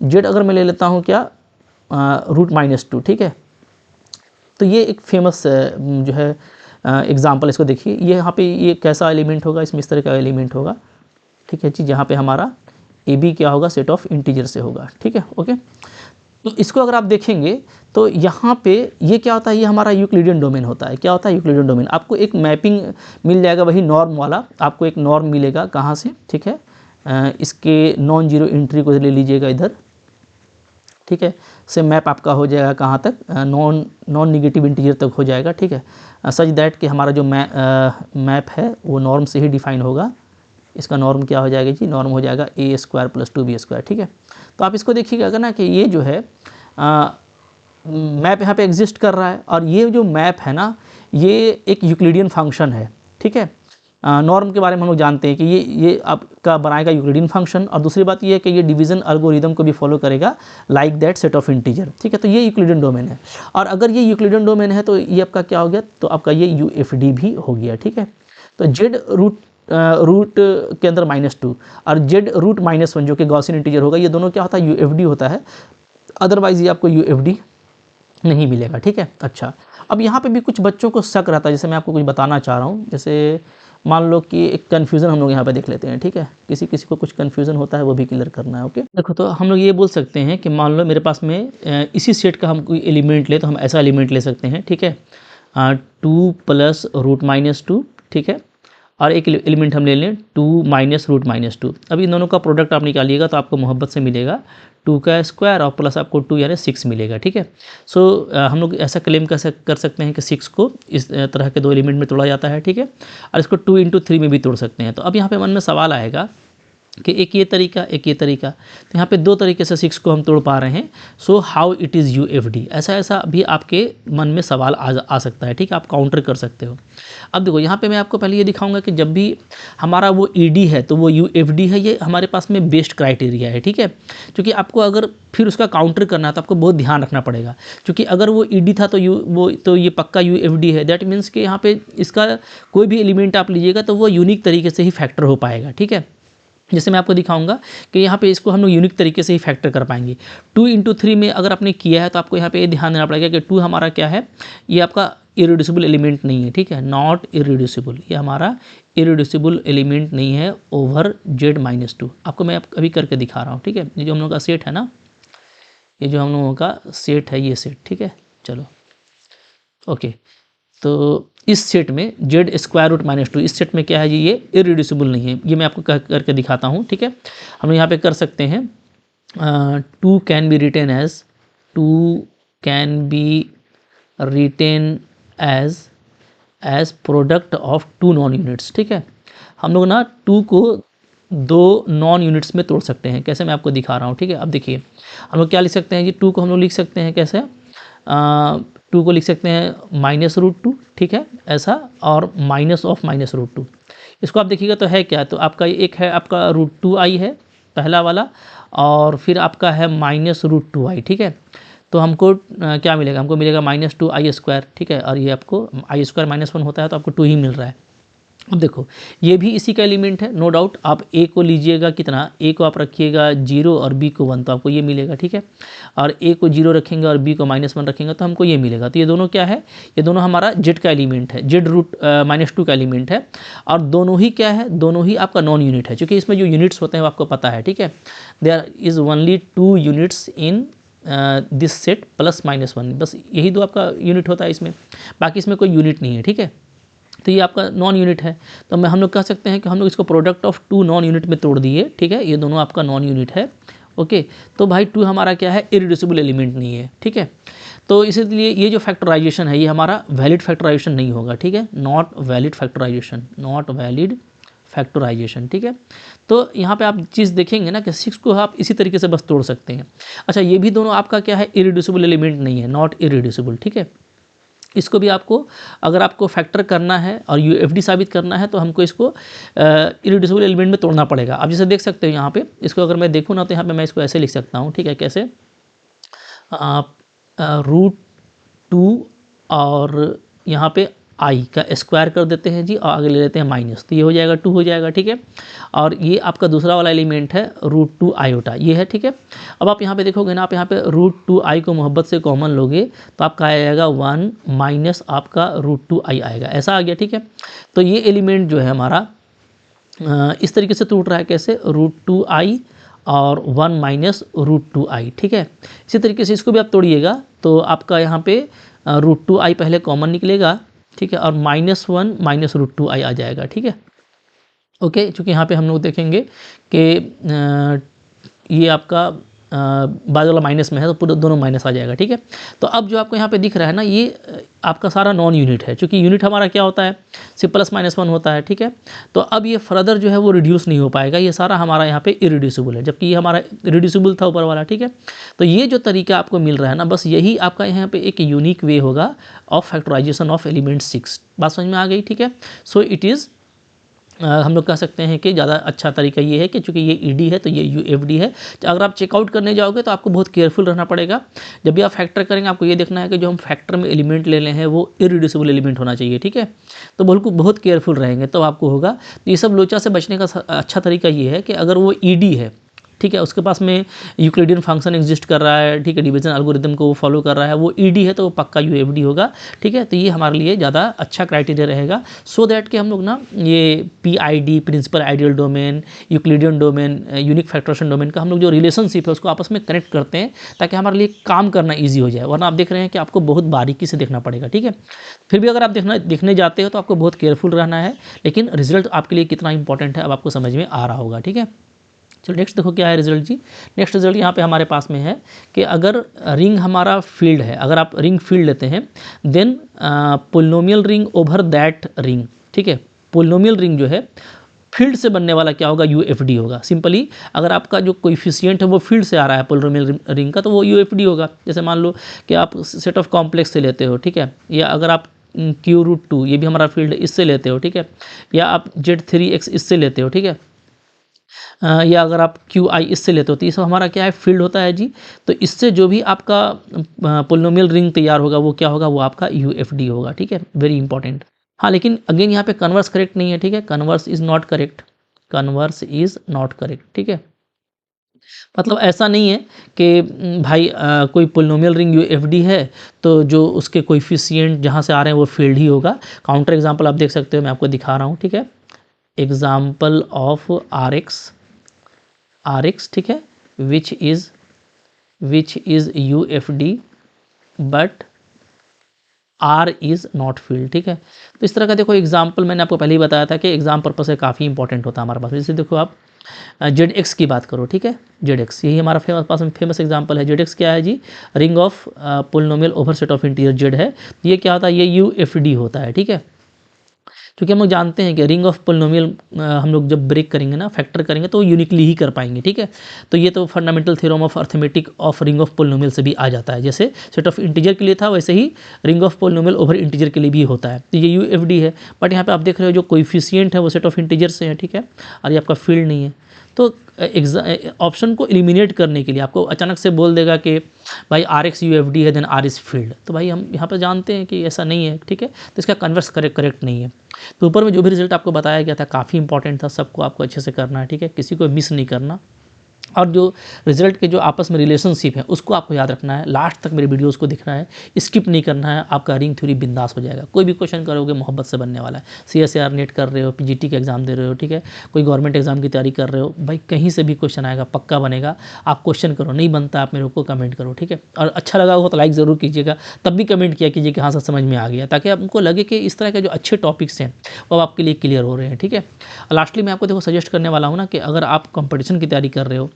z अगर मैं ले लेता हूँ क्या, √-2, ठीक है। तो ये एक फेमस जो है एग्जाम्पल, इसको देखिए, ये यहाँ पे ये कैसा एलिमेंट होगा, इसमें इस तरह का एलिमेंट होगा, ठीक है जी, जहाँ पे हमारा ए बी क्या होगा, सेट ऑफ इंटीजर से होगा, ठीक है, ओके। तो इसको अगर आप देखेंगे तो यहाँ पे ये क्या होता है, ये हमारा यूक्लिडियन डोमेन होता है। क्या होता है, यूक्लिडियन डोमेन। आपको एक मैपिंग मिल जाएगा, वही नॉर्म वाला, आपको एक नॉर्म मिलेगा, कहाँ से, ठीक है, इसके नॉन जीरो एंट्री को ले लीजिएगा इधर, ठीक है, से मैप आपका हो जाएगा कहाँ तक, नॉन निगेटिव इंटीजर तक हो जाएगा, ठीक है, सच दैट कि हमारा जो मैप है वो नॉर्म से ही डिफाइन होगा। इसका नॉर्म क्या हो जाएगा जी, नॉर्म हो जाएगा a² + 2b², ठीक है। तो आप इसको देखिएगा अगर ना कि ये जो है मैप यहाँ पे एग्जिस्ट कर रहा है, और ये जो मैप है ना ये एक यूक्लिडियन फंक्शन है, ठीक है। नॉर्म के बारे में हम लोग जानते हैं कि ये आपका बनाएगा यूक्लिडियन फंक्शन, और दूसरी बात ये है कि ये डिवीजन एल्गोरिदम को भी फॉलो करेगा, like that set of integer, ठीक है। तो ये यूक्लिडियन डोमेन है, और अगर ये यूक्लिडियन डोमेन है तो ये आपका क्या हो गया, तो आपका ये यूएफडी भी हो गया, ठीक है। तो रूट के अंदर -2 और z√-1 जो कि गॉसियन इंटीजर होगा, ये दोनों क्या होता है, यूएफडी होता है। अदरवाइज ये आपको यूएफडी नहीं मिलेगा, ठीक है। अच्छा, अब यहाँ पे भी कुछ बच्चों को शक रहता है, जैसे मैं आपको कुछ बताना चाह रहा हूँ। जैसे मान लो कि एक कन्फ्यूज़न हम लोग यहाँ पे देख लेते हैं, ठीक है, किसी को कुछ कन्फ्यूज़न होता है वो भी क्लियर करना है, ओके। देखो, तो हम लोग ये बोल सकते हैं कि मान लो मेरे पास में इसी सेट का हम कोई एलिमेंट ले, तो हम ऐसा एलिमेंट ले सकते हैं, ठीक है, 2 + √-2, ठीक है, और एक एलिमेंट हम ले लें 2 - √-2। अब इन दोनों का प्रोडक्ट आप निकालिएगा तो आपको मोहब्बत से मिलेगा 2 का स्क्वायर और प्लस आपको 2 यानी 6 मिलेगा, ठीक है। सो हम लोग ऐसा क्लेम कर सकते हैं कि 6 को इस तरह के 2 एलिमेंट में तोड़ा जाता है, ठीक है, और इसको 2 × 3 में भी तोड़ सकते हैं। तो अब यहाँ पे मन में सवाल आएगा कि एक ये तरीका, एक ये तरीका। तो यहाँ पे दो तरीके से 6 को हम तोड़ पा रहे हैं। So how it is UFD, ऐसा भी आपके मन में सवाल आ सकता है, ठीक है, आप काउंटर कर सकते हो। अब देखो यहाँ पे मैं आपको पहले ये दिखाऊंगा कि जब भी हमारा वो ईडी है तो वो यूएफडी है, ये हमारे पास में बेस्ट क्राइटेरिया है, ठीक है। क्योंकि आपको अगर फिर उसका काउंटर करना है तो आपको बहुत ध्यान रखना पड़ेगा, क्योंकि अगर वो ईडी था तो ये पक्का यूएफडी है। दैट मीन्स कि यहाँ पे इसका कोई भी एलिमेंट आप लीजिएगा तो वो यूनिक तरीके से ही फैक्टर हो पाएगा, ठीक है। जैसे मैं आपको दिखाऊंगा कि यहाँ पे इसको हम लोग यूनिक तरीके से ही फैक्टर कर पाएंगे। 2 × 3 में अगर आपने किया है तो आपको यहाँ पे ये ध्यान देना पड़ेगा कि 2 हमारा क्या है, ये आपका इरिड्यूसिबल एलिमेंट नहीं है, ठीक है, नॉट इरिड्यूसिबल, ये हमारा इरिड्यूसिबल एलिमेंट नहीं है ओवर Z-2। आपको मैं अभी करके दिखा रहा हूँ, ठीक है। ये जो हम लोग का सेट है ना, ये जो हम लोगों का सेट है, ये सेट, ठीक है। चलो ओके, तो इस सेट में Z²√-2, इस सेट में क्या है जी, ये इरिड्यूसिबल नहीं है। ये मैं आपको करके दिखाता हूँ, ठीक है। हम यहाँ पे कर सकते हैं 2 can be written as product of 2 non units, ठीक है। हम लोग ना 2 को 2 नॉन यूनिट्स में तोड़ सकते हैं। कैसे, मैं आपको दिखा रहा हूँ, ठीक है। अब देखिए हम लोग क्या लिख सकते हैं जी, 2 को हम लोग लिख सकते हैं कैसे, 2 को लिख सकते हैं -√2, ठीक है, ऐसा, और -√2। इसको आप देखिएगा तो है क्या, तो आपका एक है आपका √2i है पहला वाला, और फिर आपका है -√2i, ठीक है। तो हमको क्या मिलेगा, हमको मिलेगा -2i², ठीक है, और ये आपको i² -1 होता है तो आपको 2 ही मिल रहा है। अब देखो ये भी इसी का एलिमेंट है, नो डाउट। आप a को लीजिएगा कितना, a को आप रखिएगा 0 और b को 1, तो आपको ये मिलेगा, ठीक है। और a को 0 रखेंगे और b को -1 रखेंगे तो हमको ये मिलेगा। तो ये दोनों क्या है, ये दोनों हमारा z का एलिमेंट है, Z√-2 का एलिमेंट है। और दोनों ही क्या है, दोनों ही आपका नॉन यूनिट है, क्योंकि इसमें जो यूनिट्स होते हैं वो आपको पता है, ठीक है। There is only 2 units in this set +-1, बस यही दो आपका यूनिट होता है इसमें, बाकी इसमें कोई यूनिट नहीं है, ठीक है। तो ये आपका नॉन यूनिट है, तो हम लोग कह सकते हैं कि हम लोग इसको प्रोडक्ट ऑफ 2 नॉन यूनिट में तोड़ दिए, ठीक है। ये दोनों आपका नॉन यूनिट है, ओके। तो भाई 2 हमारा क्या है, इरिड्यूसिबल एलिमेंट नहीं है, ठीक है। तो इसलिए ये जो फैक्टराइजेशन है ये हमारा वैलिड फैक्टराइजेशन नहीं होगा, ठीक है, नॉट वैलिड फैक्टराइजेशन, ठीक है। तो यहाँ पे आप चीज़ देखेंगे ना कि 6 को आप इसी तरीके से बस तोड़ सकते हैं। अच्छा, ये भी दोनों आपका क्या है, इरिड्यूसिबल एलिमेंट नहीं है, नॉट इरिड्यूसिबल, ठीक है। इसको भी आपको अगर आपको फैक्टर करना है और यूएफडी साबित करना है तो हमको इसको इरिड्यूसिबल एलिमेंट में तोड़ना पड़ेगा। आप जैसे देख सकते हो यहाँ पे, इसको अगर मैं देखूँ ना तो यहाँ पे मैं इसको ऐसे लिख सकता हूँ, ठीक है। कैसे, √2 और यहाँ पे i का स्क्वायर कर देते हैं जी, और आगे ले लेते हैं माइनस, तो ये हो जाएगा 2 हो जाएगा, ठीक है। और ये आपका दूसरा वाला एलिमेंट है √2 आयोटा, ये है, ठीक है। अब आप यहाँ पे देखोगे ना, आप यहाँ पे √2i को मोहब्बत से कॉमन लोगे तो आपका आ जाएगा 1 माइनस आपका √2i आएगा, ऐसा आ गया, ठीक है। तो ये एलिमेंट जो है हमारा इस तरीके से टूट रहा है, कैसे, √2i और 1 माइनस √2i, ठीक है। इसी तरीके से इसको भी आप तोड़िएगा तो आपका यहाँ पे √2i पहले कॉमन निकलेगा, ठीक है, और -1 माइनस √2i आ जाएगा, ठीक है, ओके। चूँकि यहाँ पे हम लोग देखेंगे कि ये आपका बाद वाला माइनस में है तो पूरे दोनों माइनस आ जाएगा, ठीक है। तो अब जो आपको यहाँ पे दिख रहा है ना, ये आपका सारा नॉन यूनिट है, क्योंकि यूनिट हमारा क्या होता है, सिर्फ +-1 होता है, ठीक है। तो अब ये फर्दर जो है वो रिड्यूस नहीं हो पाएगा, ये सारा हमारा यहाँ पे इरिड्यूसिबल है, जबकि ये हमारा रिड्यूसिबल था ऊपर वाला, ठीक है। तो ये जो तरीका आपको मिल रहा है ना, बस यही आपका यहाँ पे एक यूनिक वे होगा ऑफ फैक्टराइजेशन ऑफ एलिमेंट 6। बात समझ में आ गई, ठीक है। सो इट इज़ हम लोग कह सकते हैं कि ज़्यादा अच्छा तरीका ये है कि चूँकि ये ईडी है तो ये यूएफडी है। तो अगर आप चेकआउट करने जाओगे तो आपको बहुत केयरफुल रहना पड़ेगा। जब भी आप फैक्टर करेंगे आपको ये देखना है कि जो हम फैक्टर में एलिमेंट ले रहे हैं वो इरिड्यूसिबल एलिमेंट होना चाहिए, ठीक है। तो बिल्कुल बहुत केयरफुल रहेंगे तो आपको होगा। तो ये सब लोचा से बचने का अच्छा तरीका ये है कि अगर वो ईडी है, ठीक है, उसके पास में यूक्लिडियन फंक्शन एग्जिस्ट कर रहा है, ठीक है, डिवीजन एल्गोरिथम को वो फॉलो कर रहा है, वो ईडी है तो वो पक्का यूएफडी होगा, ठीक है। तो ये हमारे लिए ज़्यादा अच्छा क्राइटेरिया रहेगा, सो दैट कि हम लोग ना ये PID, principal ideal domain, Euclidean domain, unique factorisation domain का हम लोग जो रिलेशनशिप है उसको आपस में कनेक्ट करते हैं ताकि हमारे लिए काम करना ईजी हो जाए। वरना आप देख रहे हैं कि आपको बहुत बारीकी से देखना पड़ेगा, ठीक है। फिर भी अगर आप देखने जाते हो तो आपको बहुत केयरफुल रहना है, लेकिन रिजल्ट आपके लिए कितना इंपॉर्टेंट है अब आपको समझ में आ रहा होगा, ठीक है। चलो नेक्स्ट देखो क्या है रिजल्ट जी। नेक्स्ट रिजल्ट यहाँ पे हमारे पास में है कि अगर रिंग हमारा फील्ड है, अगर आप रिंग फील्ड लेते हैं then polynomial ring over that ring, ठीक है। पोलिनोमियल रिंग जो है फील्ड से बनने वाला क्या होगा, यूएफडी होगा। सिंपली अगर आपका जो कोएफिशिएंट है वो फील्ड से आ रहा है पोलोमियल रिंग का, तो वो यूएफडी होगा। जैसे मान लो कि आप सेट ऑफ कॉम्प्लेक्स से लेते हो, ठीक है, या अगर आप Q√2 ये भी हमारा फील्ड है, इससे लेते हो, ठीक है, या आप Z3X इससे लेते हो, ठीक है, या अगर आप QI इससे लेते हो, तो ये सब हमारा क्या है, फील्ड होता है जी। तो इससे जो भी आपका पोलिनोमियल रिंग तैयार होगा वो क्या होगा, वो आपका यूएफडी होगा, ठीक है, वेरी इंपॉर्टेंट। हाँ, लेकिन अगेन यहाँ पे कन्वर्स करेक्ट नहीं है, ठीक है, converse is not correct, converse is not correct, ठीक है। मतलब ऐसा नहीं है कि भाई कोई पोलिनोमियल रिंग यूएफडी है तो जो उसके कोएफिशिएंट जहाँ से आ रहे हैं वो फील्ड ही होगा। काउंटर एग्जांपल आप देख सकते हो, मैं आपको दिखा रहा हूँ, ठीक है, एग्जाम्पल ऑफ RX, ठीक है, which is UFD but R is not field, ठीक है। तो इस तरह का देखो एग्जाम्पल मैंने आपको पहले ही बताया था कि एग्जाम पर्पस से काफ़ी इंपॉर्टेंट होता है हमारे पास। जैसे देखो आप ZX की बात करो, ठीक है, ZX यही हमारा फेमस एग्जाम्पल है। ZX क्या है जी, ring of polynomial over set of integer Z है। ये क्या होता है, ये UFD होता है, ठीक है। क्योंकि हम लोग जानते हैं कि रिंग ऑफ पोलिनोमियल हम लोग जब ब्रेक करेंगे ना, फैक्टर करेंगे तो यूनिकली ही कर पाएंगे, ठीक है। तो ये तो fundamental theorem of arithmetic of ring of polynomial से भी आ जाता है। जैसे सेट ऑफ इंटीजर के लिए था, वैसे ही ring of polynomial over integer के लिए भी होता है। तो ये यूएफडी है, बट यहाँ पे आप देख रहे हो जो कोएफिशिएंट है वो सेट ऑफ इंटीजर से है, ठीक है, और ये आपका फील्ड नहीं है। तो ऑप्शन को एलिमिनेट करने के लिए आपको अचानक से बोल देगा कि भाई RX UFD है देन R इज़ फील्ड, तो भाई हम यहाँ पर जानते हैं कि ऐसा नहीं है, ठीक है। तो इसका कन्वर्स करेक्ट नहीं है। तो ऊपर में जो भी रिजल्ट आपको बताया गया था काफ़ी इंपॉर्टेंट था, सबको आपको अच्छे से करना है, ठीक है, किसी को मिस नहीं करना। और जो रिजल्ट के जो आपस में रिलेशनशिप है उसको आपको याद रखना है, लास्ट तक मेरे वीडियोस को दिखना है, स्किप नहीं करना है, आपका रिंग थ्योरी बिंदास हो जाएगा। कोई भी क्वेश्चन करोगे मोहब्बत से बनने वाला है। CSIR नेट कर रहे हो, PGT का एग्जाम दे रहे हो, ठीक है, कोई गवर्नमेंट एग्जाम की तैयारी कर रहे हो, भाई कहीं से भी क्वेश्चन आएगा, पक्का बनेगा। आप क्वेश्चन करो, नहीं बनता आप मेरे को कमेंट करो, ठीक है, और अच्छा लगा हो तो लाइक ज़रूर कीजिएगा, तब भी कमेंट किया कीजिए कि हाँ सर समझ में आ गया, ताकि आपको लगे कि इस तरह के जो अच्छे टॉपिक्स हैं वो आपके लिए क्लियर हो रहे हैं, ठीक है। लास्टली मैं आपको देखो सजेस्ट करने वाला हूँ ना कि अगर आप कंपटीशन की तैयारी कर रहे हो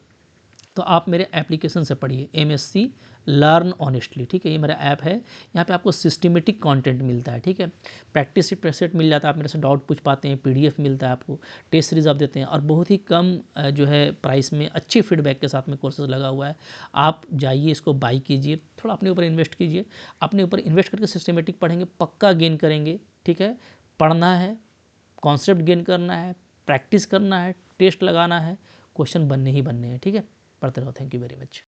तो आप मेरे एप्लीकेशन से पढ़िए, MSc लर्न ऑनेस्टली, ठीक है, ये मेरा ऐप है। यहाँ पे आपको सिस्टमेटिक कंटेंट मिलता है, ठीक है, प्रैक्टिस सेट मिल जाता है, आप मेरे से डाउट पूछ पाते हैं, PDF मिलता है आपको, टेस्ट सीरीज आप देते हैं, और बहुत ही कम जो है प्राइस में अच्छी फीडबैक के साथ में कोर्सेज लगा हुआ है। आप जाइए, इसको बाई कीजिए, थोड़ा अपने ऊपर इन्वेस्ट कीजिए, अपने ऊपर इन्वेस्ट करके सिस्टमेटिक पढ़ेंगे, पक्का गेन करेंगे, ठीक है। पढ़ना है, कॉन्सेप्ट गेन करना है, प्रैक्टिस करना है, टेस्ट लगाना है, क्वेश्चन बनने ही बनने हैं, ठीक है। पढ़ते रहो। Thank you very much.